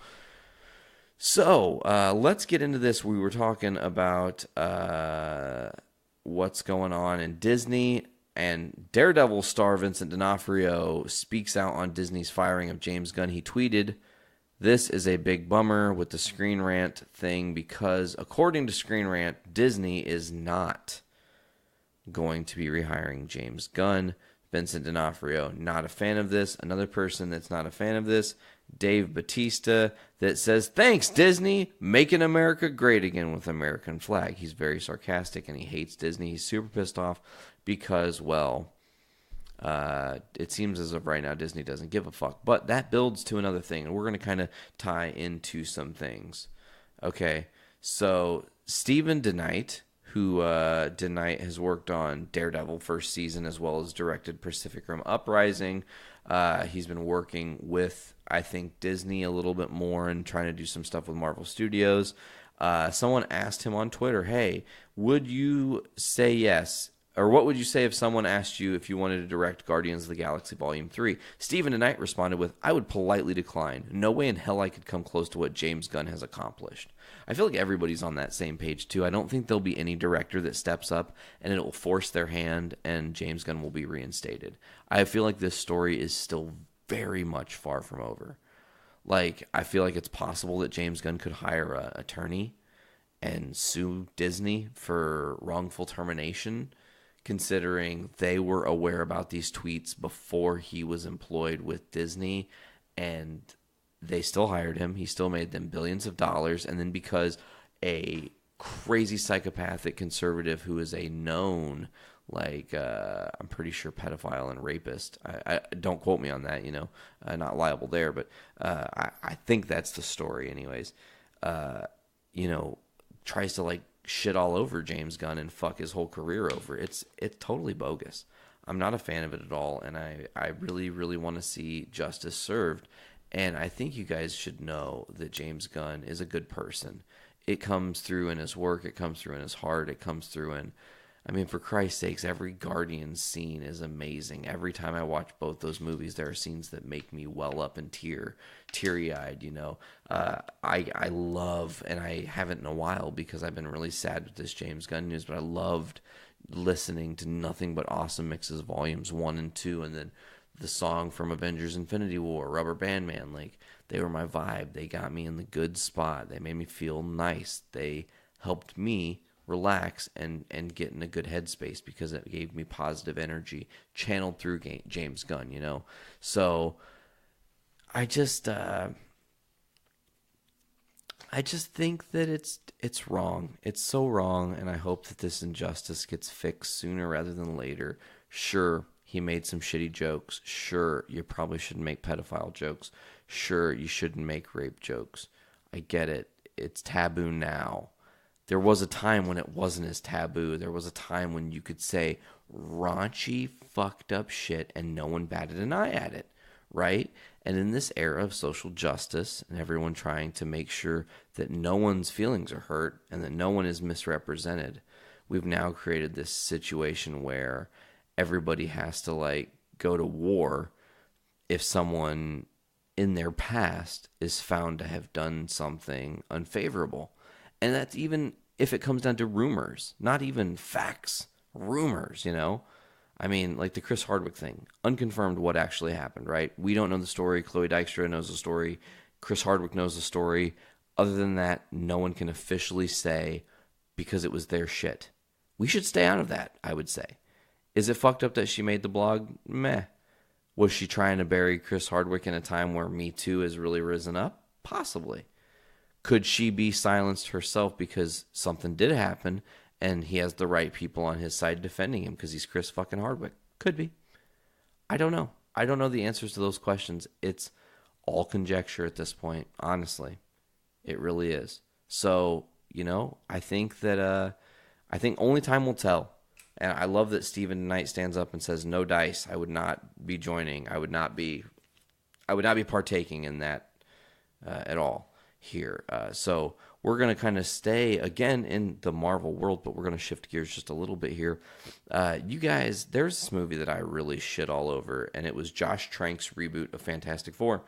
So, let's get into this. We were talking about what's going on in Disney, and Daredevil star Vincent D'Onofrio speaks out on Disney's firing of James Gunn. He tweeted, "This is a big bummer with the Screen Rant thing because, according to Screen Rant, Disney is not going to be rehiring James Gunn. Vincent D'Onofrio, not a fan of this. Another person that's not a fan of this, Dave Bautista, that says, thanks, Disney, making America great again with American flag. He's very sarcastic, and he hates Disney. He's super pissed off because, well, it seems as of right now Disney doesn't give a fuck. But that builds to another thing, and we're going to kind of tie into some things. Okay, so Stephen DeKnight, who DeKnight has worked on Daredevil first season as well as directed Pacific Rim Uprising. He's been working with, I think, Disney a little bit more and trying to do some stuff with Marvel Studios. Someone asked him on Twitter, hey, would you say yes? Or what would you say if someone asked you if you wanted to direct Guardians of the Galaxy Volume 3? Stephen DeKnight responded with, I would politely decline. No way in hell I could come close to what James Gunn has accomplished. I feel like everybody's on that same page, too. I don't think there'll be any director that steps up and it will force their hand and James Gunn will be reinstated. I feel like this story is still very much far from over. Like, I feel like it's possible that James Gunn could hire an attorney and sue Disney for wrongful termination, considering they were aware about these tweets before he was employed with Disney, and they still hired him. He still made them billions of dollars, and then because a crazy psychopathic conservative who is a known, I'm pretty sure pedophile and rapist. I don't quote me on that, not liable there, but I think that's the story anyways. Tries to shit all over James Gunn and fuck his whole career over. It's totally bogus. I'm not a fan of it at all, and I really, really want to see justice served. And I think you guys should know that James Gunn is a good person. It comes through in his work. It comes through in his heart. It comes through in, for Christ's sakes, every Guardians scene is amazing. Every time I watch both those movies, there are scenes that make me well up and teary-eyed, I love, and I haven't in a while because I've been really sad with this James Gunn news, but I loved listening to Nothing But Awesome Mixes Volumes 1 and 2, and then the song from Avengers Infinity War, Rubber Band Man. They were my vibe. They got me in the good spot. They made me feel nice. They helped me relax and get in a good headspace because it gave me positive energy channeled through James Gunn, So I just think that it's wrong. It's so wrong, and I hope that this injustice gets fixed sooner rather than later. Sure, he made some shitty jokes. Sure, you probably shouldn't make pedophile jokes. Sure, you shouldn't make rape jokes. I get it. It's taboo now. There was a time when it wasn't as taboo. There was a time when you could say raunchy, fucked up shit and no one batted an eye at it, right? And in this era of social justice and everyone trying to make sure that no one's feelings are hurt and that no one is misrepresented, we've now created this situation where everybody has to go to war if someone in their past is found to have done something unfavorable. And that's even if it comes down to rumors, not even facts, rumors, like the Chris Hardwick thing, unconfirmed what actually happened, right? We don't know the story. Chloe Dykstra knows the story. Chris Hardwick knows the story. Other than that, no one can officially say because it was their shit. We should stay out of that, I would say. Is it fucked up that she made the blog? Meh. Was she trying to bury Chris Hardwick in a time where Me Too has really risen up? Possibly. Could she be silenced herself because something did happen and he has the right people on his side defending him because he's Chris fucking Hardwick? Could be. I don't know. I don't know the answers to those questions. It's all conjecture at this point, honestly. It really is. So, I think that only time will tell. And I love that Stephen Knight stands up and says, no dice. I would not be joining. I would not be partaking in that at all here. So we're going to kind of stay again in the Marvel world, but we're going to shift gears just a little bit here. You guys, there's this movie that I really shit all over, and it was Josh Trank's reboot of Fantastic Four.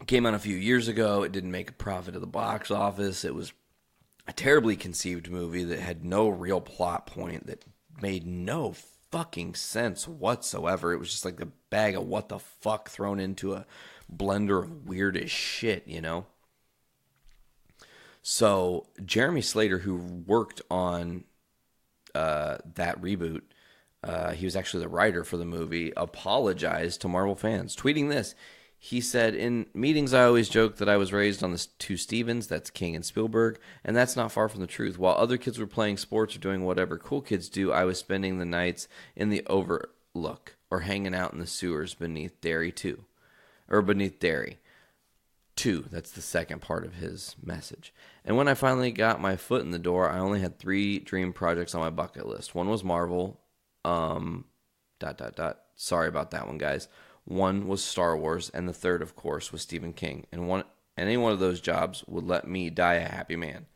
It came out a few years ago. It didn't make a profit at the box office. It was a terribly conceived movie that had no real plot point, that made no fucking sense whatsoever. It was just like a bag of what the fuck thrown into a blender of weird as shit, So Jeremy Slater, who worked on that reboot, he was actually the writer for the movie, apologized to Marvel fans, tweeting this. He said, "In meetings, I always joke that I was raised on the two Stevens, that's King and Spielberg, and that's not far from the truth. While other kids were playing sports or doing whatever cool kids do, I was spending the nights in the Overlook or hanging out in the sewers beneath Derry 2. Or beneath Derry 2. That's the second part of his message. And when I finally got my foot in the door, I only had 3 dream projects on my bucket list. One was Marvel. Sorry about that one, guys. One was Star Wars, and the third, of course, was Stephen King. And any one of those jobs would let me die a happy man."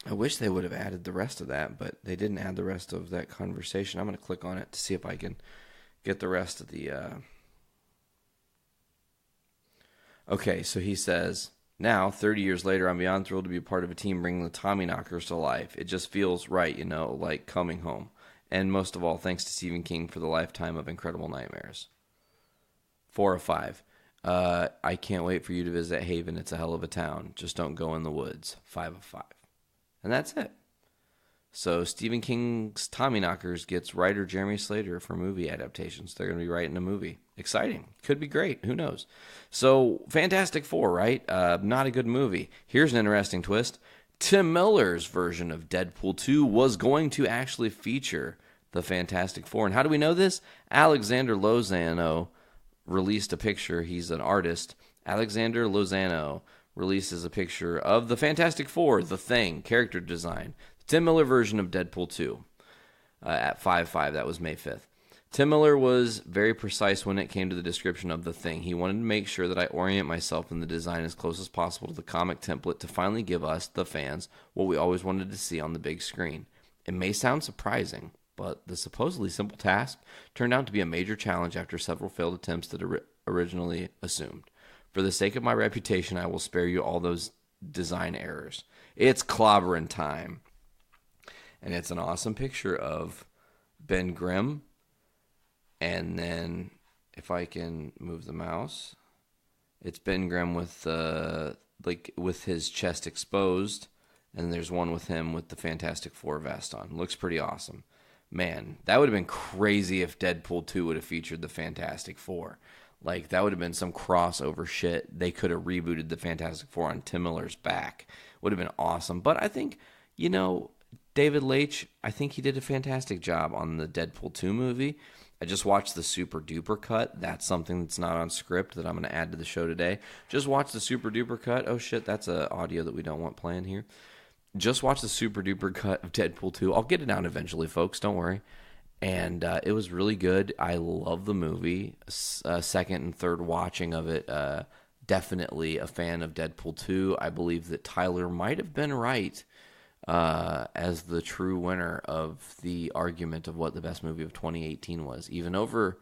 I wish they would have added the rest of that, but they didn't add the rest of that conversation. I'm going to click on it to see if I can get the rest of the... Okay, so he says, "Now, 30 years later, I'm beyond thrilled to be a part of a team bringing the Tommyknockers to life. It just feels right, like coming home. And most of all, thanks to Stephen King for the lifetime of incredible nightmares." 4 of 5. "I can't wait for you to visit Haven. It's a hell of a town. Just don't go in the woods." 5 of 5. And that's it. So Stephen King's Tommyknockers gets writer Jeremy Slater for movie adaptations. They're going to be writing a movie. Exciting. Could be great. Who knows? So Fantastic Four, right? Not a good movie. Here's an interesting twist. Tim Miller's version of Deadpool 2 was going to actually feature the Fantastic Four. And how do we know this? Alexander Lozano released a picture. He's an artist. Alexander Lozano releases a picture of the Fantastic Four, The Thing, character design. Tim Miller version of Deadpool 2 at 5/5. That was May 5th. Tim Miller was very precise when it came to the description of The Thing. He wanted to make sure that I orient myself in the design as close as possible to the comic template to finally give us, the fans, what we always wanted to see on the big screen. It may sound surprising, but the supposedly simple task turned out to be a major challenge after several failed attempts that originally assumed. For the sake of my reputation, I will spare you all those design errors. It's clobbering time. And it's an awesome picture of Ben Grimm. And then, if I can move the mouse, it's Ben Grimm with with his chest exposed, and there's one with him with the Fantastic Four vest on. Looks pretty awesome. Man, that would have been crazy if Deadpool 2 would have featured the Fantastic Four. Like, that would have been some crossover shit. They could have rebooted the Fantastic Four on Tim Miller's back. Would have been awesome. But I think, David Leitch, I think he did a fantastic job on the Deadpool 2 movie. I just watched the Super Duper cut. That's something that's not on script that I'm going to add to the show today. Just watch the Super Duper cut. Oh, shit, that's an audio that we don't want playing here. Just watch the Super Duper cut of Deadpool 2. I'll get it out eventually, folks. Don't worry. And it was really good. I love the movie. Second and third watching of it, definitely a fan of Deadpool 2. I believe that Tyler might have been right as the true winner of the argument of what the best movie of 2018 was, even over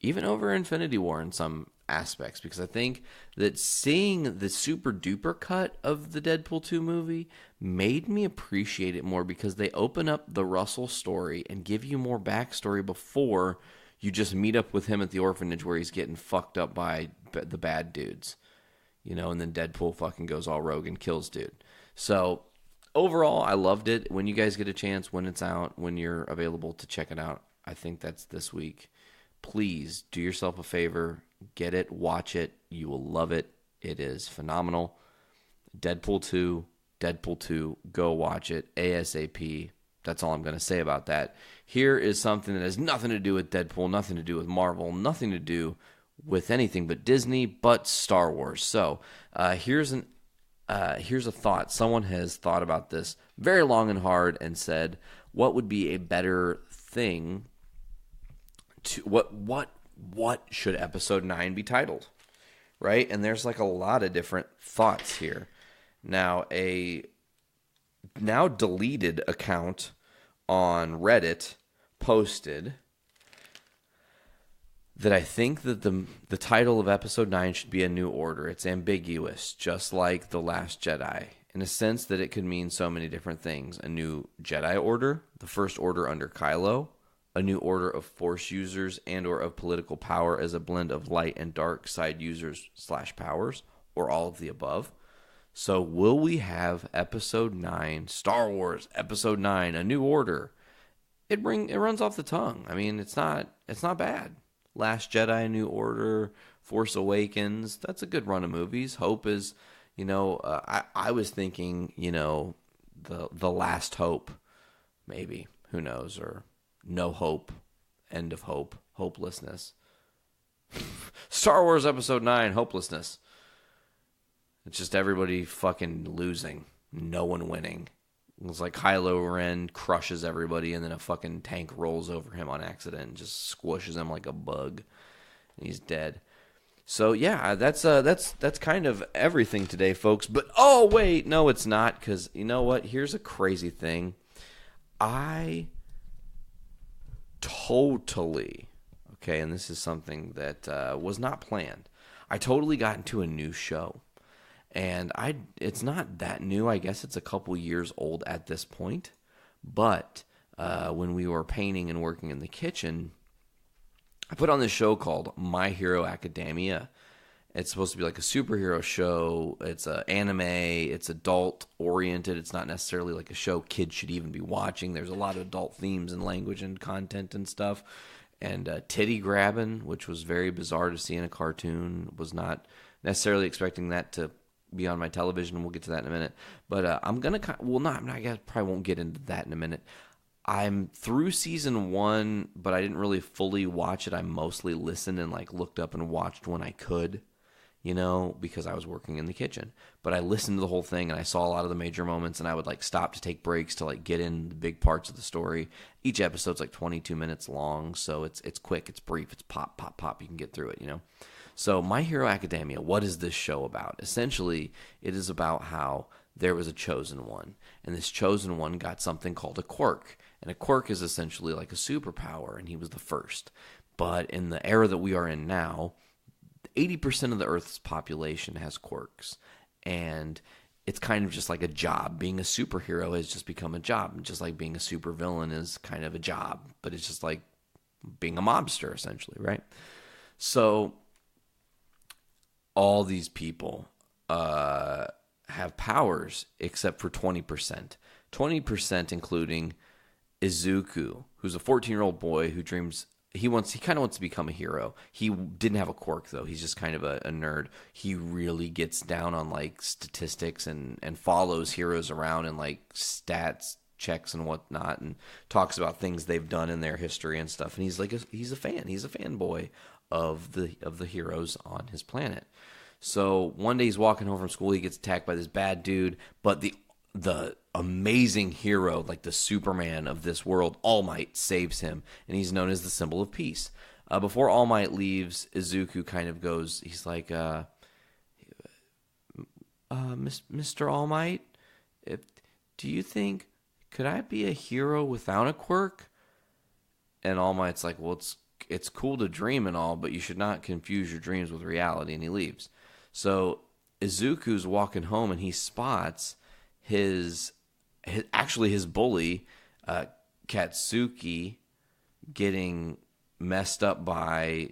Infinity War in some aspects, because I think that seeing the Super Duper cut of the Deadpool 2 movie made me appreciate it more, because they open up the Russell story and give you more backstory before you just meet up with him at the orphanage where he's getting fucked up by the bad dudes, and then Deadpool fucking goes all rogue and kills dude. So overall, I loved it. When you guys get a chance, when it's out, when you're available to check it out, I think that's this week. Please do yourself a favor. Get it. Watch it. You will love it. It is phenomenal. Deadpool 2. Go watch it. ASAP. That's all I'm going to say about that. Here is something that has nothing to do with Deadpool, nothing to do with Marvel, nothing to do with anything but Disney, but Star Wars. So here's a thought. Someone has thought about this very long and hard and said, what would be a better thing to what should episode 9 be titled? Right? And there's like a lot of different thoughts here. Now, a now deleted account on Reddit posted that I think that the title of episode 9 should be A New Order. It's ambiguous, just like The Last Jedi, in a sense that it could mean so many different things. A new Jedi Order, the First Order under Kylo, a new order of Force users and or of political power as a blend of light and dark side users / powers, or all of the above. So will we have Episode 9, Star Wars Episode 9, A New Order? It runs off the tongue. I mean, it's not bad. Last Jedi, A New Order, Force Awakens. That's a good run of movies. Hope is, I was thinking, the Last Hope, maybe. Who knows? Or No Hope, End of Hope, Hopelessness. Star Wars Episode 9, Hopelessness. It's just everybody fucking losing. No one winning. It's like Kylo Ren crushes everybody, and then a fucking tank rolls over him on accident and just squishes him like a bug, and he's dead. So yeah, that's kind of everything today, folks. But oh wait, no, it's not, because you know what? Here's a crazy thing. I totally, okay, and this is something that was not planned. I totally got into a new show. And it's not that new. I guess it's a couple years old at this point. But when we were painting and working in the kitchen, I put on this show called My Hero Academia. It's supposed to be like a superhero show. It's anime. It's adult-oriented. It's not necessarily like a show kids should even be watching. There's a lot of adult themes and language and content and stuff. And titty grabbing, which was very bizarre to see in a cartoon. Was not necessarily expecting that to be on my television. We'll get to that in a minute. But I'm going to... I guess probably won't get into that in a minute. I'm through season 1, but I didn't really fully watch it. I mostly listened and looked up and watched when I could, because I was working in the kitchen. But I listened to the whole thing, and I saw a lot of the major moments, and I would stop to take breaks to get in the big parts of the story. Each episode's 22 minutes long, so it's quick, it's brief, it's pop, pop, pop. You can get through it, So My Hero Academia, what is this show about? Essentially, it is about how there was a chosen one, and this chosen one got something called a quirk. And a quirk is essentially like a superpower, and he was the first. But in the era that we are in now, 80% of the Earth's population has quirks. And it's kind of just like a job. Being a superhero has just become a job. Just like being a supervillain is kind of a job. But it's just like being a mobster, essentially, right? So all these people have powers except for 20%. 20% including Izuku, who's a 14-year-old boy who dreams... He kind of wants to become a hero. He didn't have a quirk, though. He's just kind of a nerd. He really gets down on statistics and follows heroes around and stats checks and whatnot, and talks about things they've done in their history and stuff. And he's he's a fan. He's a fanboy of the heroes on his planet. So one day he's walking home from school. He gets attacked by this bad dude, but the amazing hero, the Superman of this world, All Might, saves him, and he's known as the symbol of peace. Before All Might leaves, Izuku kind of goes, he's like, Mr. All Might, do you think, could I be a hero without a quirk? And All Might's like, well, it's cool to dream and all, but you should not confuse your dreams with reality, and he leaves. So Izuku's walking home, and he spots his bully, Katsuki, getting messed up by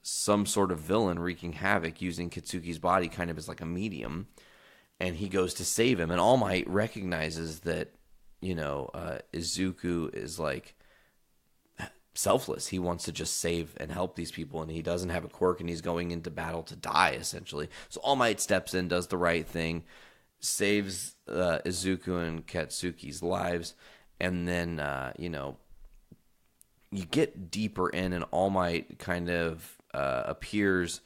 some sort of villain wreaking havoc using Katsuki's body kind of as a medium, and he goes to save him. And All Might recognizes that, Izuku is selfless. He wants to just save and help these people, and he doesn't have a quirk, and he's going into battle to die, essentially. So All Might steps in, does the right thing, saves Izuku and Katsuki's lives, and then you get deeper in, and All Might kind of appears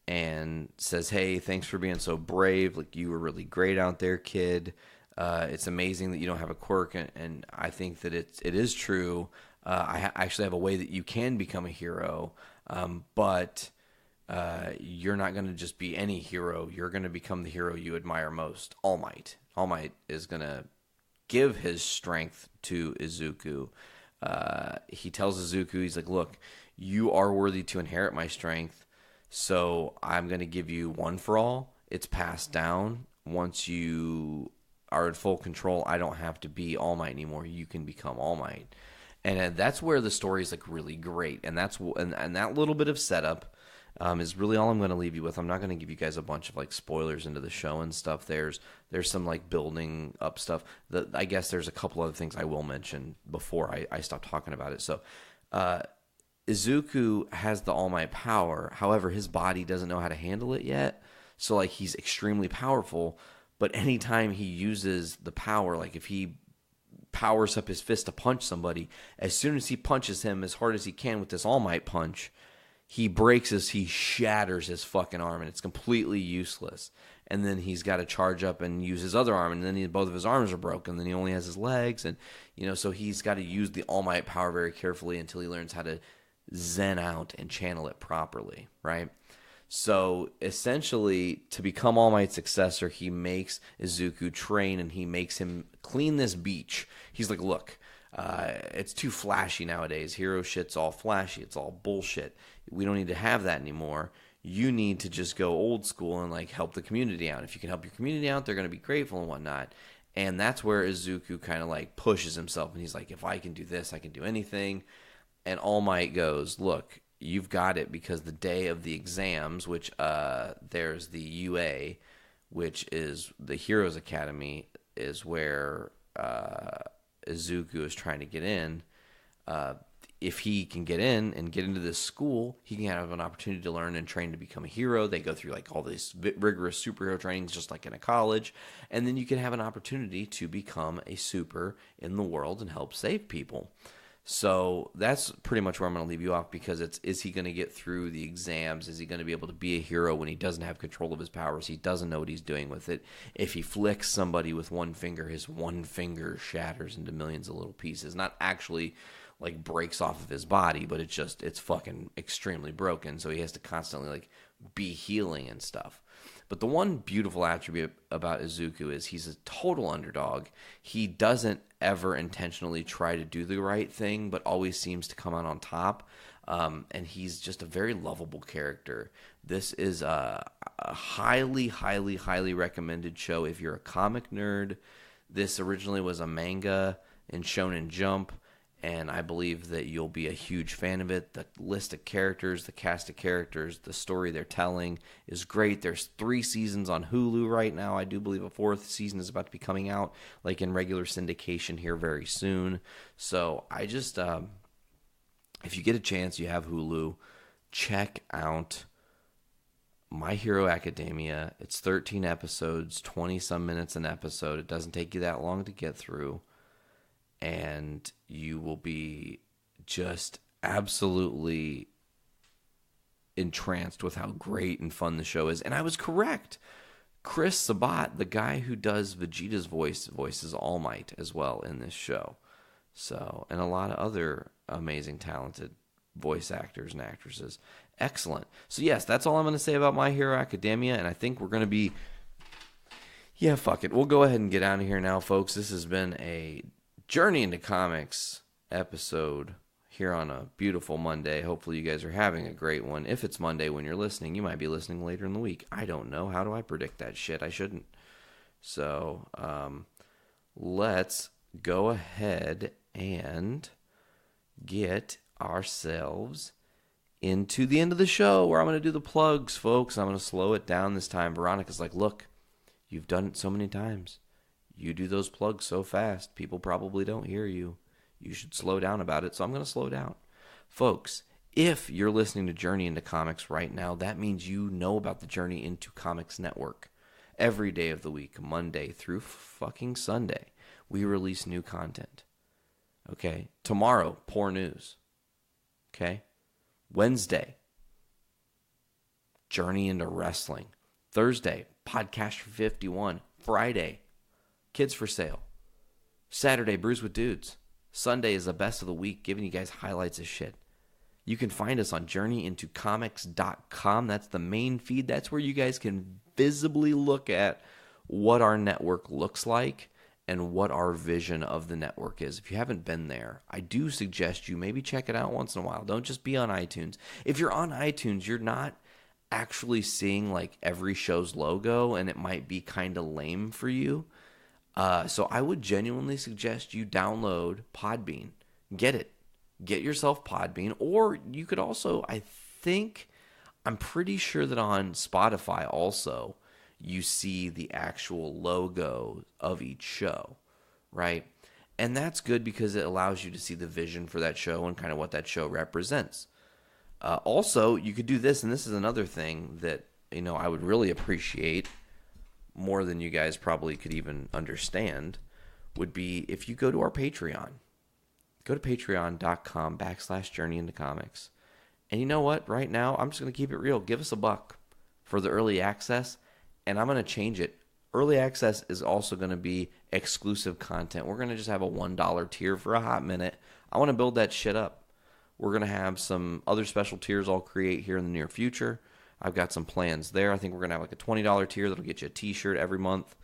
and says, "Hey, thanks for being so brave. You were really great out there, kid. It's amazing that you don't have a quirk, and I think that it is true. I actually have a way that you can become a hero, but." You're not going to just be any hero. You're going to become the hero you admire most, All Might. All Might is going to give his strength to Izuku. He tells Izuku, he's like, look, you are worthy to inherit my strength, so I'm going to give you one for all. It's passed down. Once you are in full control, I don't have to be All Might anymore. You can become All Might. And that's where the story is really great. And that's and that little bit of setup is really all I'm going to leave you with. I'm not going to give you guys a bunch of like spoilers into the show and stuff. There's some like building up stuff. I guess there's a couple other things I will mention before I stop talking about it. So Izuku has the All Might power. However, his body doesn't know how to handle it yet. So like he's extremely powerful, but anytime he uses the power, like if he powers up his fist to punch somebody, as soon as he punches him as hard as he can with this All Might punch, he shatters his fucking arm, and it's completely useless. And then he's got to charge up and use his other arm, and then both of his arms are broken. Then he only has his legs, and so he's got to use the All Might power very carefully until he learns how to zen out and channel it properly, right? So essentially, to become All Might's successor, he makes Izuku train, and he makes him clean this beach. He's like, look, it's too flashy nowadays. Hero shit's all flashy. It's all bullshit. We don't need to have that anymore. You need to just go old school and like help the community out. If you can help your community out, they're going to be grateful and whatnot. And that's where Izuku kind of like pushes himself, and he's like, if I can do this, I can do anything. And All Might goes, look, you've got it, because the day of the exams, which there's the UA, which is the Heroes Academy, is where Izuku is trying to get in. If he can get in and get into this school, he can have an opportunity to learn and train to become a hero. They go through like all these rigorous superhero trainings, just like in a college. And then you can have an opportunity to become a super in the world and help save people. So that's pretty much where I'm going to leave you off, because is he going to get through the exams? Is he going to be able to be a hero when he doesn't have control of his powers? He doesn't know what he's doing with it. If he flicks somebody with one finger, his one finger shatters into millions of little pieces. Not actually like breaks off of his body, but it's fucking extremely broken. So he has to constantly like be healing and stuff. But the one beautiful attribute about Izuku is he's a total underdog. He doesn't ever intentionally try to do the right thing, but always seems to come out on top. And he's just a very lovable character. This is a highly, highly, highly recommended show if you're a comic nerd. This originally was a manga in Shonen Jump, and I believe that you'll be a huge fan of it. The list of characters, the cast of characters, the story they're telling is great. There's 3 seasons on Hulu right now. I do believe a 4th season is about to be coming out, like in regular syndication here very soon. So I just, if you get a chance, you have Hulu, check out My Hero Academia. It's 13 episodes, 20-some minutes an episode. It doesn't take you that long to get through. And you will be just absolutely entranced with how great and fun the show is. And I was correct. Chris Sabat, the guy who does Vegeta's voices All Might as well in this show. So, and a lot of other amazing, talented voice actors and actresses. Excellent. So yes, that's all I'm going to say about My Hero Academia. And I think we're going to be, yeah, fuck it. We'll go ahead and get out of here now, folks. This has been a Journey into Comics episode here on a beautiful Monday. Hopefully you guys are having a great one. If it's Monday when you're listening, you might be listening later in the week. I don't know. How do I predict that shit? I shouldn't. So let's go ahead and get ourselves into the end of the show, where I'm going to do the plugs, folks. I'm going to slow it down this time. Veronica's like, look, you've done it so many times. You do those plugs so fast, people probably don't hear you. You should slow down about it, so I'm going to slow down. Folks, if you're listening to Journey into Comics right now, that means you know about the Journey into Comics Network. Every day of the week, Monday through fucking Sunday, we release new content. Okay? Tomorrow, Poor News. Okay? Wednesday, Journey into Wrestling. Thursday, Podcast for 51. Friday, Kids for Sale. Saturday, Brews with Dudes. Sunday is the best of the week, giving you guys highlights of shit. You can find us on journeyintocomics.com. That's the main feed. That's where you guys can visibly look at what our network looks like and what our vision of the network is. If you haven't been there, I do suggest you maybe check it out once in a while. Don't just be on iTunes. If you're on iTunes, you're not actually seeing like every show's logo, and it might be kind of lame for you. So I would genuinely suggest you download Podbean. Get it. Get yourself Podbean. Or you could also, I think I'm pretty sure that on Spotify also you see the actual logo of each show, right? And that's good because it allows you to see the vision for that show and kind of what that show represents. Also, you could do this, and this is another thing that, I would really appreciate more than you guys probably could even understand, would be if you go to our Patreon. Go to patreon.com/journey into comics. And you know what? Right now, I'm just going to keep it real. Give us $1 for the early access, and I'm going to change it. Early access is also going to be exclusive content. We're going to just have a $1 tier for a hot minute. I want to build that shit up. We're going to have some other special tiers I'll create here in the near future. I've got some plans there. I think we're going to have like a $20 tier that'll get you a t-shirt every month.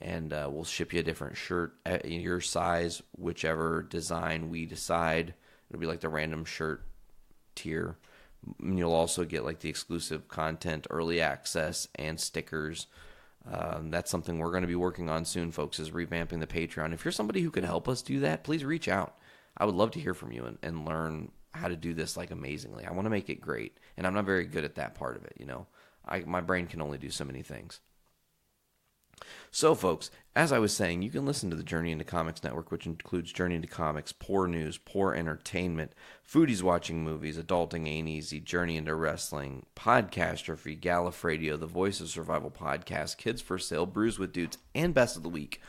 And we'll ship you a different shirt in your size, whichever design we decide. It'll be like the random shirt tier. And you'll also get like the exclusive content, early access, and stickers. That's something we're going to be working on soon, folks, is revamping the Patreon. If you're somebody who could help us do that, please reach out. I would love to hear from you and learn how to do this like amazingly. I want to make it great, and I'm not very good at that part of it. My brain can only do so many things. So, folks, as I was saying, you can listen to the Journey into Comics Network, which includes Journey into Comics, Poor News, Poor Entertainment, Foodies Watching Movies, Adulting Ain't Easy, Journey into Wrestling, Podcastrophe, Gallifradio, The Voice of Survival Podcast, Kids for Sale, Brews with Dudes, and Best of the Week.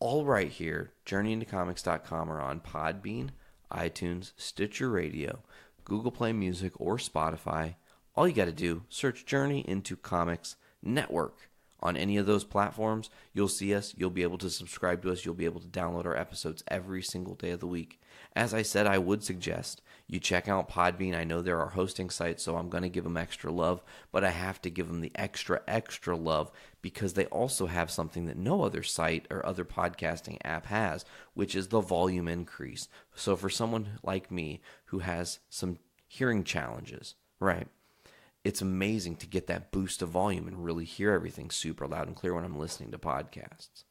All right here, journeyintocomics.com or on Podbean, iTunes, Stitcher Radio, Google Play Music, or Spotify. All you got to do, search Journey into Comics Network. On any of those platforms, you'll see us. You'll be able to subscribe to us. You'll be able to download our episodes every single day of the week. As I said, I would suggest you check out Podbean. I know there are hosting sites, so I'm going to give them extra love, but I have to give them the extra love because they also have something that no other site or other podcasting app has, which is the volume increase. So for someone like me who has some hearing challenges, right? It's amazing to get that boost of volume and really hear everything super loud and clear when I'm listening to podcasts.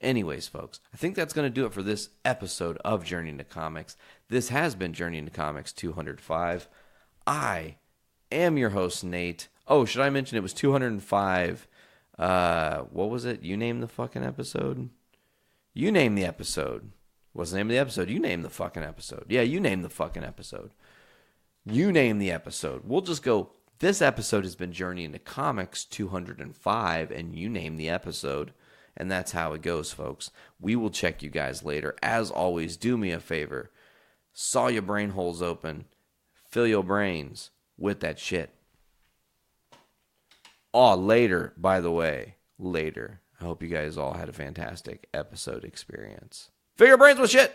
Anyways, folks, I think that's going to do it for this episode of Journey into Comics. This has been Journey into Comics 205. I am your host, Nate. Oh, should I mention it was 205? What was it? You name the fucking episode? You name the episode. What's the name of the episode? You name the fucking episode. Yeah, you name the fucking episode. You name the episode. We'll just go, this episode has been Journey into Comics 205, and you name the episode. And that's how it goes, folks. We will check you guys later. As always, do me a favor. Saw your brain holes open. Fill your brains with that shit. Oh, later, by the way. Later. I hope you guys all had a fantastic episode experience. Fill your brains with shit!